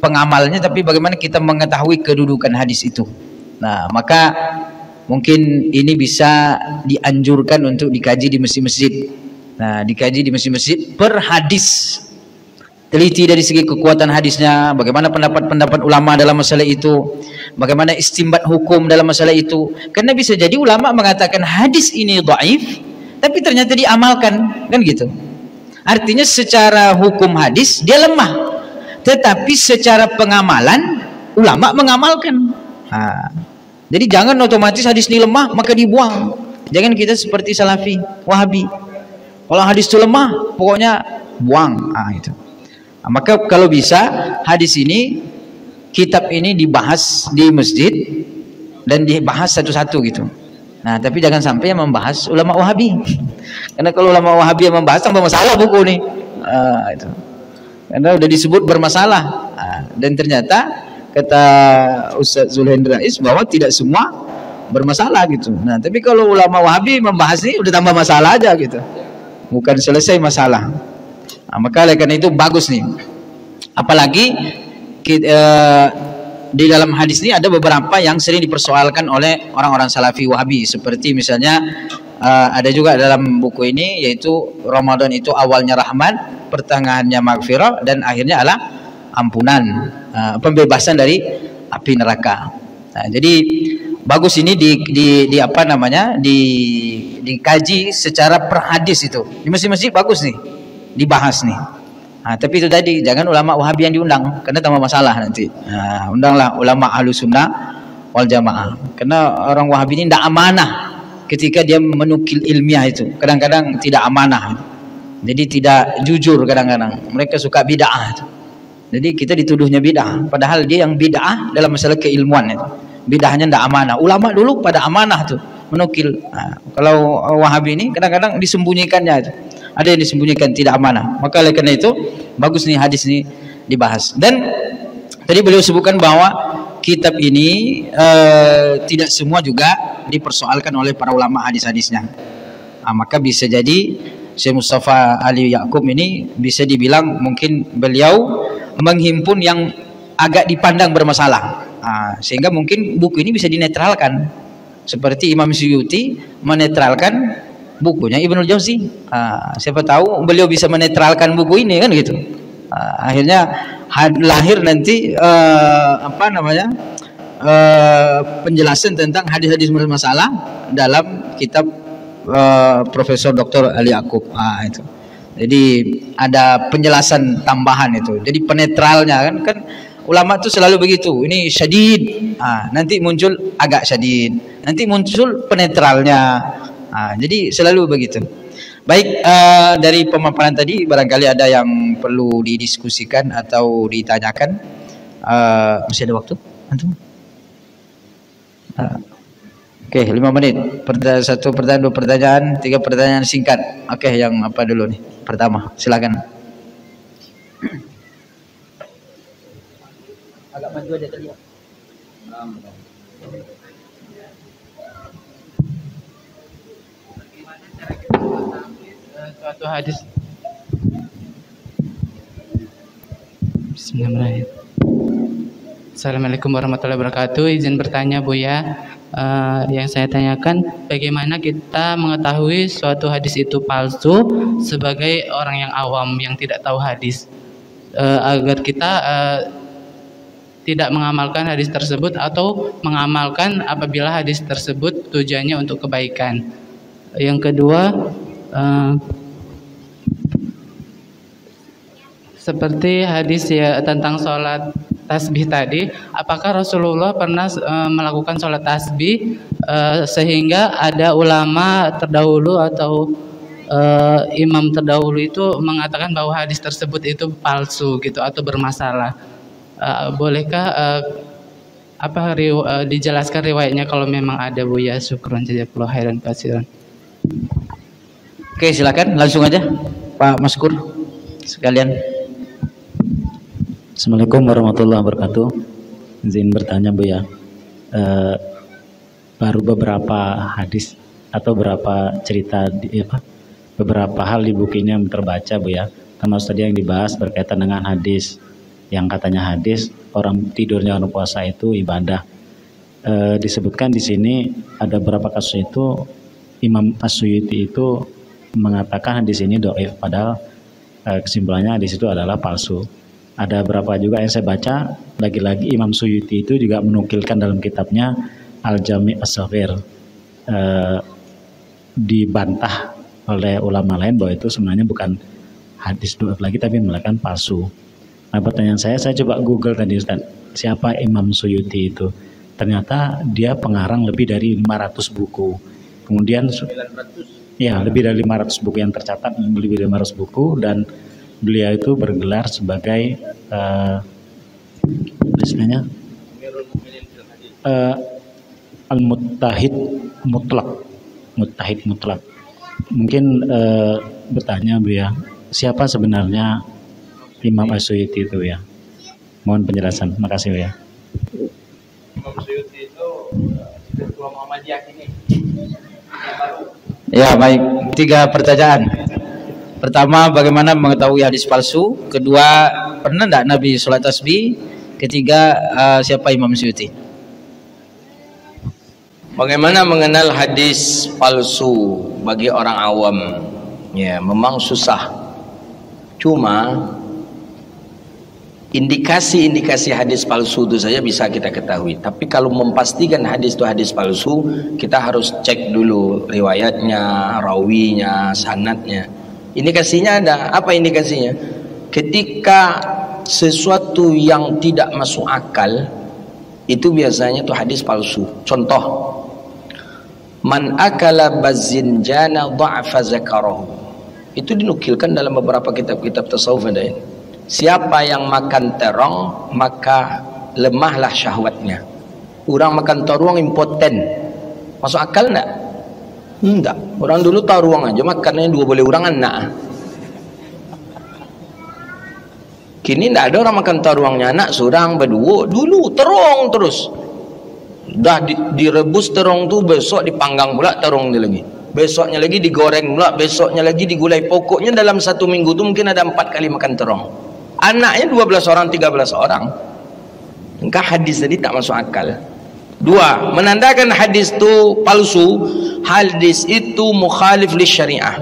pengamalnya, tapi bagaimana kita mengetahui kedudukan hadis itu. Nah, maka mungkin ini bisa dianjurkan untuk dikaji di masjid-masjid. Nah, dikaji di masjid-masjid per hadis. Teliti dari segi kekuatan hadisnya, bagaimana pendapat-pendapat ulama dalam masalah itu, bagaimana istinbat hukum dalam masalah itu. Karena bisa jadi ulama mengatakan hadis ini dhaif, tapi ternyata diamalkan, kan gitu. Artinya secara hukum hadis dia lemah, tetapi secara pengamalan ulama mengamalkan. Jadi jangan otomatis hadis ini lemah maka dibuang. Jangan kita seperti Salafi, Wahabi. Kalau hadis itu lemah, pokoknya buang. Itu. Maka kalau bisa hadis ini, kitab ini dibahas di masjid dan dibahas satu-satu gitu. Nah, tapi jangan sampai yang membahas ulama Wahabi. Karena kalau ulama Wahabi yang membahas tambah masalah buku nih. Itu. Karena udah disebut bermasalah. Dan ternyata kata Ustaz Zulhendra Is bahwa tidak semua bermasalah gitu. Nah, tapi kalau ulama Wahabi membahas ini udah tambah masalah aja gitu. Bukan selesai masalah. Nah, maka oleh karena itu bagus nih. Apalagi di dalam hadis ini ada beberapa yang sering dipersoalkan oleh orang-orang Salafi Wahabi, seperti misalnya ada juga dalam buku ini, yaitu Ramadan itu awalnya rahmat, pertengahannya maghfirah, dan akhirnya adalah ampunan, pembebasan dari api neraka. Nah, jadi bagus ini di apa namanya, dikaji secara per hadis itu. Di masjid-masjid bagus nih dibahas nih. Nah, tapi itu tadi jangan ulama Wahabi yang diundang, karena tambah masalah nanti. Nah, undanglah ulama Ahlus Sunnah wal Jamaah. Karena orang Wahabi ini tidak amanah ketika dia menukil ilmiah itu. Kadang-kadang tidak amanah. Jadi tidak jujur kadang-kadang. Mereka suka bid'ah. Jadi kita dituduhnya bid'ah, padahal dia yang bid'ah dalam masalah keilmuan itu. Bid'ahnya tidak amanah. Ulama dulu pada amanah tuh menukil. Nah, kalau Wahabi ini kadang-kadang disembunyikannya itu. Ada yang disembunyikan, tidak amanah. Maka oleh karena itu bagus nih hadis ini dibahas. Dan tadi beliau sebutkan bahwa kitab ini tidak semua juga dipersoalkan oleh para ulama hadis-hadisnya. Maka bisa jadi Syekh Mustafa Ali Ya'qub ini bisa dibilang mungkin beliau menghimpun yang agak dipandang bermasalah. Sehingga mungkin buku ini bisa dinetralkan. Seperti Imam Suyuti menetralkan bukunya Ibnul Jauzi. Siapa tahu beliau bisa menetralkan buku ini kan gitu. Akhirnya lahir nanti apa namanya, penjelasan tentang hadis-hadis bermasalah dalam kitab Profesor Dr. Ali Ya'qub. Itu. Jadi ada penjelasan tambahan itu. Jadi penetralnya kan ulama itu selalu begitu. Ini syadid, nanti muncul agak syadid, nanti muncul penetralnya. Jadi selalu begitu. Baik, dari pemaparan tadi barangkali ada yang perlu didiskusikan atau ditanyakan. Masih ada waktu antum? Oke, 5 menit. Satu pertanyaan, 2 pertanyaan, 3 pertanyaan singkat. Oke, yang apa dulu nih? Pertama, silakan. Agak maju aja tadi ya. Suatu hadis. Bismillahirrahmanirrahim. Assalamualaikum warahmatullahi wabarakatuh. Izin bertanya, Buya. Yang saya tanyakan, bagaimana kita mengetahui suatu hadis itu palsu sebagai orang yang awam yang tidak tahu hadis, agar kita tidak mengamalkan hadis tersebut atau mengamalkan apabila hadis tersebut tujuannya untuk kebaikan. Yang kedua, seperti hadis ya tentang sholat tasbih tadi, apakah Rasulullah pernah melakukan sholat tasbih sehingga ada ulama terdahulu atau imam terdahulu itu mengatakan bahwa hadis tersebut itu palsu gitu atau bermasalah? Bolehkah dijelaskan riwayatnya kalau memang ada, Bu ya? Syukron, jazakallahu khairan katsiran. Oke, silakan langsung aja Pak Maskur sekalian. Assalamualaikum warahmatullahi wabarakatuh. Izin bertanya, Bu ya. Baru beberapa hadis atau beberapa cerita beberapa hal di buku ini yang terbaca, Bu ya. Termasuk tadi yang dibahas berkaitan dengan hadis yang katanya hadis orang tidurnya orang puasa itu ibadah. Disebutkan di sini ada beberapa kasus itu Imam As-Suyuti itu mengatakan hadis ini dhaif, padahal kesimpulannya hadis itu adalah palsu. Ada beberapa juga yang saya baca, lagi-lagi Imam Suyuti itu juga menukilkan dalam kitabnya Al-Jami' As-Saghir, dibantah oleh ulama lain bahwa itu sebenarnya bukan hadis dhaif lagi tapi melakukan palsu. Nah, pertanyaan saya coba Google tadi Ustaz, siapa Imam Suyuti itu? Ternyata dia pengarang lebih dari 500 buku. Kemudian 900? Ya, lebih dari 500 buku yang tercatat, lebih dari 500 buku, dan beliau itu bergelar sebagai Al-Muttahid Mutlak. Muttahid Mutlak. Mungkin bertanya, Bu ya, siapa sebenarnya Imam As-Suyuti itu ya? Mohon penjelasan. Makasih, Bu ya. Imam Suyuti itu ketua Muhammadiyah ini. Ya, baik. 3 pertanyaan. Pertama, bagaimana mengetahui hadis palsu? Kedua, pernah tidak Nabi sholat tasbih? Ketiga, siapa Imam Suyuti? Bagaimana mengenal hadis palsu bagi orang awam? Ya, memang susah. Cuma indikasi-indikasi hadis palsu itu saja bisa kita ketahui. Tapi kalau memastikan hadis itu hadis palsu, kita harus cek dulu riwayatnya, rawinya, sanadnya. Indikasinya ada. Apa indikasinya? Ketika sesuatu yang tidak masuk akal, itu biasanya itu hadis palsu. Contoh, man akala bazinjana dha'fa zakarahu. Itu dinukilkan dalam beberapa kitab-kitab tasawuf ada ini. Siapa yang makan terong maka lemahlah syahwatnya. Orang makan terong impoten. Masuk akal enggak? Enggak. Orang dulu terong aja makannya 2 boleh orang anak. Kini enggak ada orang makan terongnya anak seorang berdua. Dulu terong terus. Dah direbus terong tu, besok dipanggang pula terong ni lagi. Besoknya lagi digoreng pula, besoknya lagi digulai. Pokoknya dalam 1 minggu tu mungkin ada 4 kali makan terong. Anaknya 12 orang, 13 orang. Maka hadis tadi tak masuk akal. 2, menandakan hadis itu palsu. Hadis itu mukhalif li syariah.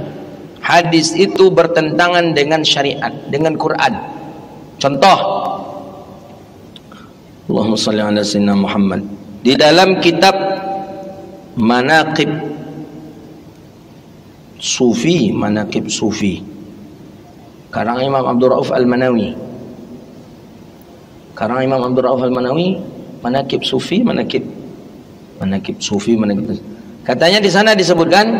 Hadis itu bertentangan dengan syariat, dengan Quran. Contoh, Allahumma salli ala sayyidina Muhammad. Di dalam kitab Manaqib Sufi, Manaqib Sufi, karang Imam Abdul Rauf Al-Manawi. Karang Imam Abdul Rauf Al-Manawi, Manaqib Sufi, Manaqib Sufi, Manaqib. Katanya di sana disebutkan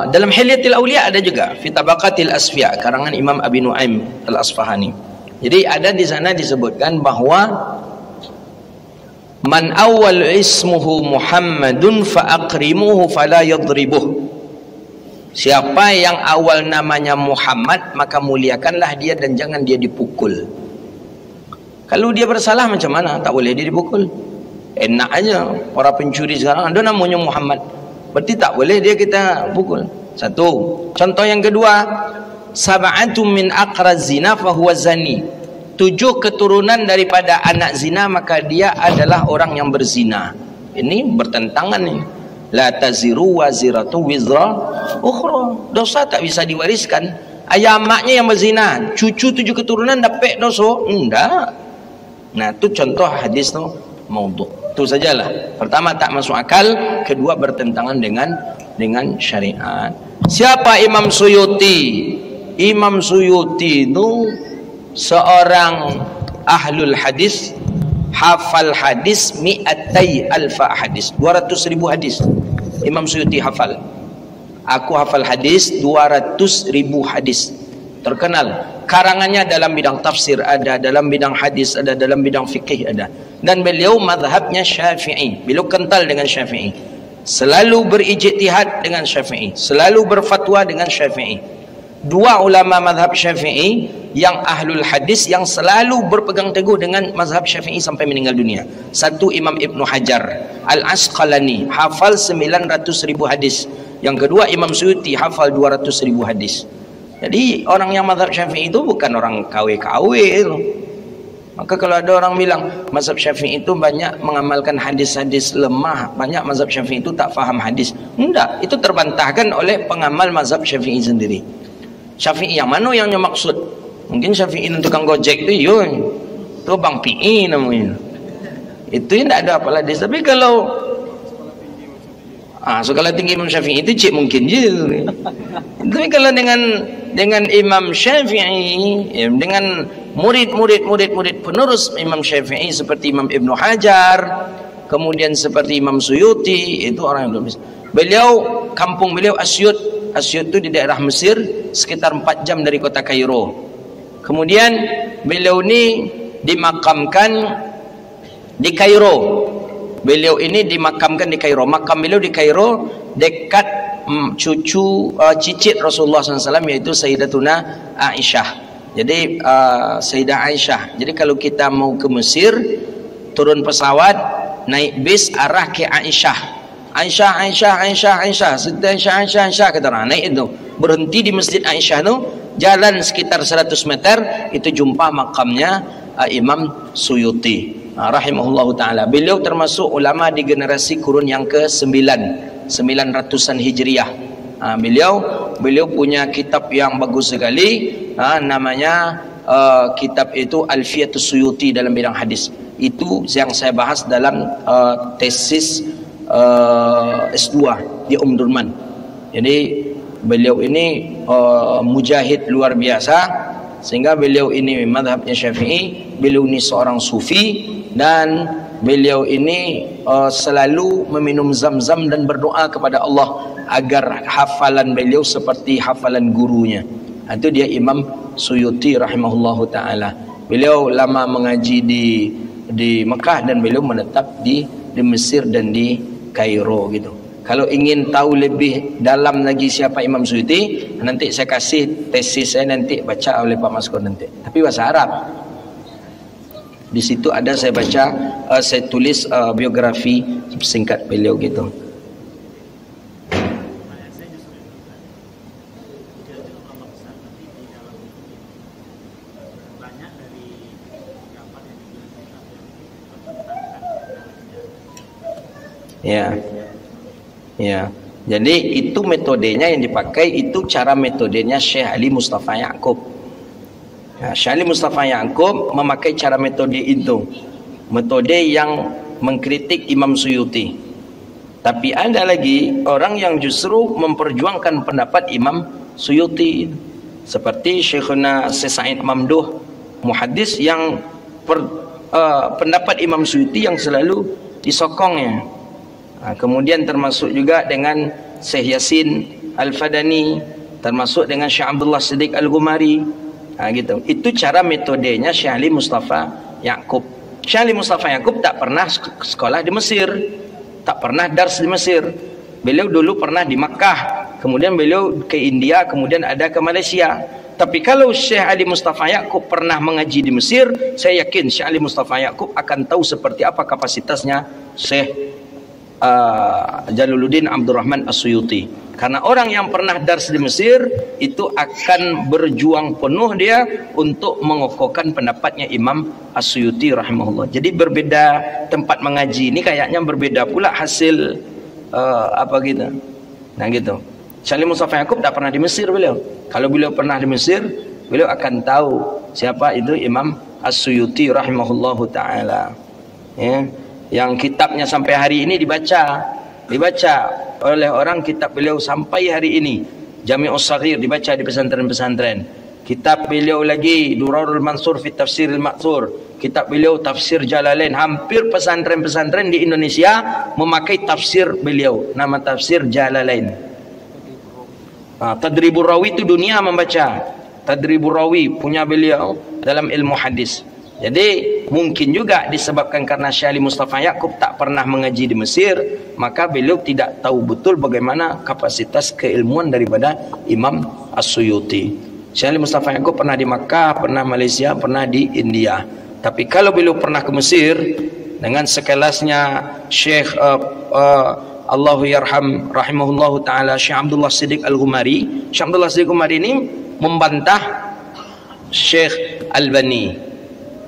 dalam Hilyatul Auliya ada juga fi Tabaqatil Asfiya karangan Imam Abi Nuaim Al-Asfahani. Jadi ada di sana disebutkan bahwa man awwal ismuhu Muhammadun fa aqrimuhu fala yadribuh. Siapa yang awal namanya Muhammad, maka muliakanlah dia dan jangan dia dipukul. Kalau dia bersalah macam mana? Tak boleh dia dipukul. Enak aja. Para pencuri sekarang ada namanya Muhammad, berarti tak boleh dia kita pukul. 1. Contoh yang kedua, sab'atun min aqraz zina fahuwa zani. 7 keturunan daripada anak zina, maka dia adalah orang yang berzina. Ini bertentangan ni. La taziru waziratu wizra ukhra. Dosa tak bisa diwariskan. Ayah maknya yang berzina, cucu 7 keturunan dapat dosa? Enggak. Nah, itu contoh hadis tu maudhu'. Itu sajalah. Pertama, tak masuk akal. Kedua, bertentangan dengan syariat. Siapa Imam Suyuti? Imam Suyuti itu seorang ahlul hadis, hafal hadis mi'atai alfa hadis, 200.000 hadis. Imam Suyuti hafal. Aku hafal hadis 200.000 hadis. Terkenal. Karangannya dalam bidang tafsir ada, dalam bidang hadis ada, dalam bidang fikih ada. Dan beliau mazhabnya Syafi'i. Beliau kental dengan Syafi'i. Selalu berijtihad dengan Syafi'i. Selalu berfatwa dengan Syafi'i. Dua ulama mazhab Syafi'i yang ahlul hadis yang selalu berpegang teguh dengan mazhab Syafi'i sampai meninggal dunia. Satu Imam Ibnu Hajar Al-Asqalani, hafal 900.000 hadis. Yang kedua Imam Suyuti, hafal 200.000 hadis. Jadi orang yang mazhab Syafi'i itu bukan orang KW-KW itu. Maka kalau ada orang bilang mazhab Syafi'i itu banyak mengamalkan hadis-hadis lemah, banyak mazhab Syafi'i itu tak faham hadis. Enggak, itu terbantahkan oleh pengamal mazhab Syafi'i sendiri. Syafi'i yang mana yang maksud? Mungkin Syafi'i tukang gojek tu, itu Bang PI namanya. Itu yang tak ada apalah hadis. Tapi kalau sekolah tinggi Imam Syafi'i itu cik mungkin je. Tapi kalau dengan Imam Syafi'i, dengan murid penerus Imam Syafi'i seperti Imam Ibnu Hajar, kemudian seperti Imam Suyuti, itu orang yang belum bisa. Beliau, kampung beliau Asyut. Asyut itu di daerah Mesir, sekitar 4 jam dari kota Kairo. Kemudian beliau ini dimakamkan di Kairo. Beliau ini dimakamkan di Kairo. Makam beliau di Kairo dekat cicit Rasulullah SAW, yaitu Sayyidatuna Aisyah. Jadi Sayyidah Aisyah. Jadi kalau kita mau ke Mesir, turun pesawat, naik bis arah ke Aisyah. Aisyah kata orang, naik itu, berhenti di Masjid Aisyah itu, jalan sekitar 100 meter, itu jumpa makamnya Imam Suyuti rahimahullahu ta'ala. Beliau termasuk ulama di generasi kurun yang ke-9, 900-an Hijriah. Beliau punya kitab yang bagus sekali, namanya kitab itu Alfiyatus Suyuti dalam bidang hadis. Itu yang saya bahas dalam tesis S2 di Durman. Jadi beliau ini mujahid luar biasa, sehingga beliau ini mazhabnya Syafi'i. Beliau ini seorang sufi, dan beliau ini selalu meminum zam-zam dan berdoa kepada Allah agar hafalan beliau seperti hafalan gurunya. Itu dia Imam Suyuti rahimahullahu ta'ala. Beliau lama mengaji di Mekah, dan beliau menetap di Mesir dan di Kairo gitu. Kalau ingin tahu lebih dalam lagi siapa Imam Suyuti, nanti saya kasih tesis saya, nanti baca oleh Pak Maskor nanti. Tapi bahasa Arab. Di situ ada saya baca, saya tulis biografi singkat beliau gitu. Ya. Jadi itu metodenya yang dipakai, itu cara metodenya Syekh Ali Mustafa Ya'qub. Syekh Ali Mustafa Ya'qub memakai cara metode itu, metode yang mengkritik Imam Suyuti. Tapi ada lagi orang yang justru memperjuangkan pendapat Imam Suyuti, seperti Syekhuna Said Mamduh, muhaddis, yang pendapat Imam Suyuti yang selalu disokongnya. Kemudian termasuk juga dengan Syekh Yasin Al-Fadani, termasuk dengan Syekh Abdullah Siddiq Al-Gumari. Gitu. Itu cara metodenya Syekh Ali Mustafa Ya'qub. Syekh Ali Mustafa Ya'qub tak pernah sekolah di Mesir, tak pernah dars di Mesir. Beliau dulu pernah di Makkah, kemudian beliau ke India, kemudian ada ke Malaysia. Tapi kalau Syekh Ali Mustafa Ya'qub pernah mengaji di Mesir, saya yakin Syekh Ali Mustafa Ya'qub akan tahu seperti apa kapasitasnya Syekh Jalaluddin Abdurrahman As-Suyuti. Karena orang yang pernah dars di Mesir itu akan berjuang penuh dia untuk mengokohkan pendapatnya Imam As-Suyuti rahimahullah. Jadi berbeda tempat mengaji ini kayaknya berbeda pula hasil apa gitu. Nah gitu. Syekh Mustafa Yaqub tak pernah di Mesir beliau. Kalau beliau pernah di Mesir, beliau akan tahu siapa itu Imam As-Suyuti rahimahullahu taala. Ya, yang kitabnya sampai hari ini dibaca oleh orang, kitab beliau sampai hari ini. Jami'us Shaghir dibaca di pesantren-pesantren. Kitab beliau lagi Durarul Mansur fi Tafsiril Ma'thur. Kitab beliau Tafsir Jalalain. Hampir pesantren-pesantren di Indonesia memakai tafsir beliau. Nama tafsir Jalalain. Tadribur Rawi itu dunia membaca. Tadribur Rawi punya beliau dalam ilmu hadis. Jadi mungkin juga disebabkan karena Syekh Mustafa Yaqub tak pernah mengaji di Mesir, maka beliau tidak tahu betul bagaimana kapasitas keilmuan daripada Imam As-Suyuti. Syekh Mustafa Yaqub pernah di Makkah, pernah Malaysia, pernah di India. Tapi kalau beliau pernah ke Mesir dengan sekelasnya Syekh Allahu yarham rahimahullahu taala Syekh Abdullah Siddiq Al-Ghumari. Syekh Abdullah Siddiq Al-Ghumari ini membantah Syekh Albani.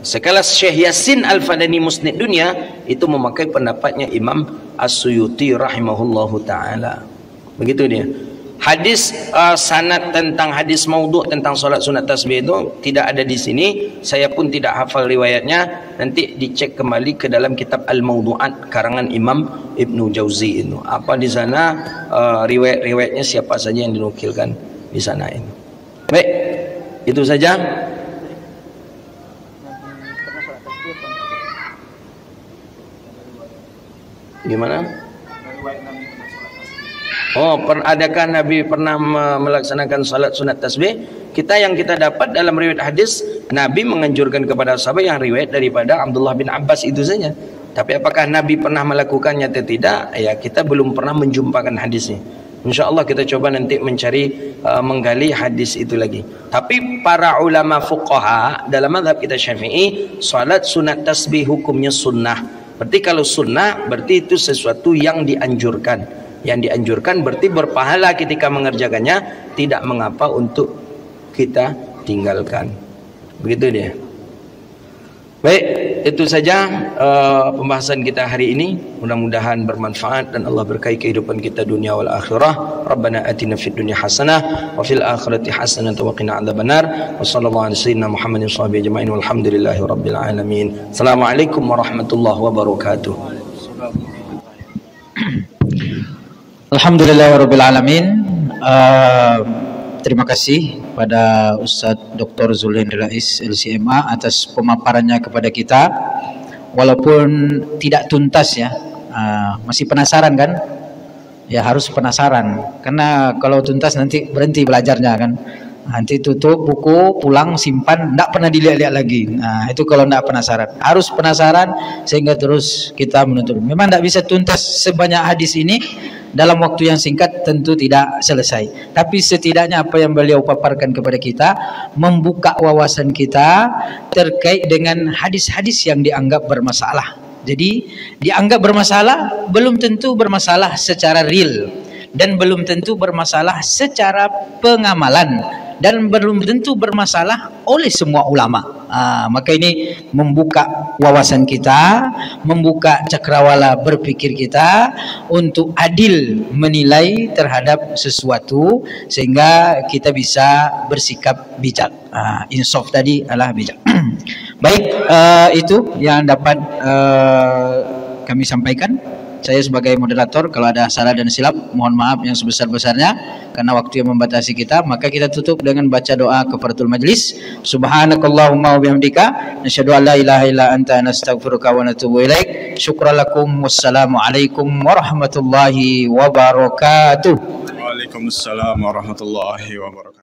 Sekelas Syekh Yasin Al-Fadani Musnid Dunia itu memakai pendapatnya Imam As-Suyuti rahimahullahu taala. Begitu dia. Hadis sanad tentang hadis maudhu tentang solat sunat tasbih itu tidak ada di sini. Saya pun tidak hafal riwayatnya. Nanti dicek kembali ke dalam kitab Al-Mawdu'at karangan Imam Ibnu Jauzi itu. Apa di sana riwayat-riwayatnya siapa saja yang dinukilkan di sana ini. Baik, itu saja. Gimana? Oh, adakah Nabi pernah melaksanakan salat sunat tasbih? Yang kita dapat dalam riwayat hadis, Nabi menganjurkan kepada sahabat yang riwayat daripada Abdullah bin Abbas itu saja. Tapi apakah Nabi pernah melakukannya atau tidak? Ya, kita belum pernah menjumpakan hadisnya. InsyaAllah kita coba nanti mencari menggali hadis itu lagi. Tapi para ulama fuqaha dalam mazhab kita Syafi'i, salat sunat tasbih hukumnya sunnah. Berarti kalau sunnah berarti itu sesuatu yang dianjurkan. Yang dianjurkan berarti berpahala ketika mengerjakannya, tidak mengapa untuk kita tinggalkan. Begitu dia. Baik, itu saja pembahasan kita hari ini. Mudah-mudahan bermanfaat dan Allah berkahi kehidupan kita dunia wal akhirah. Rabbana atina fid dunya hasanah wa fil akhirati hasanah wa qina adzabannar. Wa sallallahu ala sayyidina Muhammadin wa sahbihi ajma'in walhamdulillahi rabbil alamin. Assalamualaikum warahmatullahi wabarakatuh. Alhamdulillahirabbil alamin. Terima kasih pada Ustadz Dr. Zulhendri Rais LCMA atas pemaparannya kepada kita. Walaupun tidak tuntas ya, masih penasaran kan? Ya harus penasaran, karena kalau tuntas nanti berhenti belajarnya kan. Nanti tutup buku, pulang simpan, tidak pernah dilihat-lihat lagi. Nah itu kalau tidak penasaran. Harus penasaran sehingga terus kita menuntut. Memang tidak bisa tuntas sebanyak hadis ini dalam waktu yang singkat, tentu tidak selesai. Tapi setidaknya apa yang beliau paparkan kepada kita membuka wawasan kita terkait dengan hadis-hadis yang dianggap bermasalah. Jadi dianggap bermasalah belum tentu bermasalah secara real, dan belum tentu bermasalah secara pengamalan, dan belum tentu bermasalah oleh semua ulama. Maka ini membuka wawasan kita, membuka cakrawala berpikir kita untuk adil menilai terhadap sesuatu sehingga kita bisa bersikap bijak. Insaf tadi adalah bijak. Baik, itu yang dapat kami sampaikan. Saya sebagai moderator, kalau ada salah dan silap mohon maaf yang sebesar-besarnya karena waktu yang membatasi kita. Maka kita tutup dengan baca doa kafaratul majlis. Subhanakallahumma wa bihamdika nasyhadu an la ilaha illa anta nastaghfiruka wa natubu ilaik. Syukran lakum, wassalamu alaikum warahmatullahi wabarakatuh. Waalaikumsalam warahmatullahi wabarakatuh.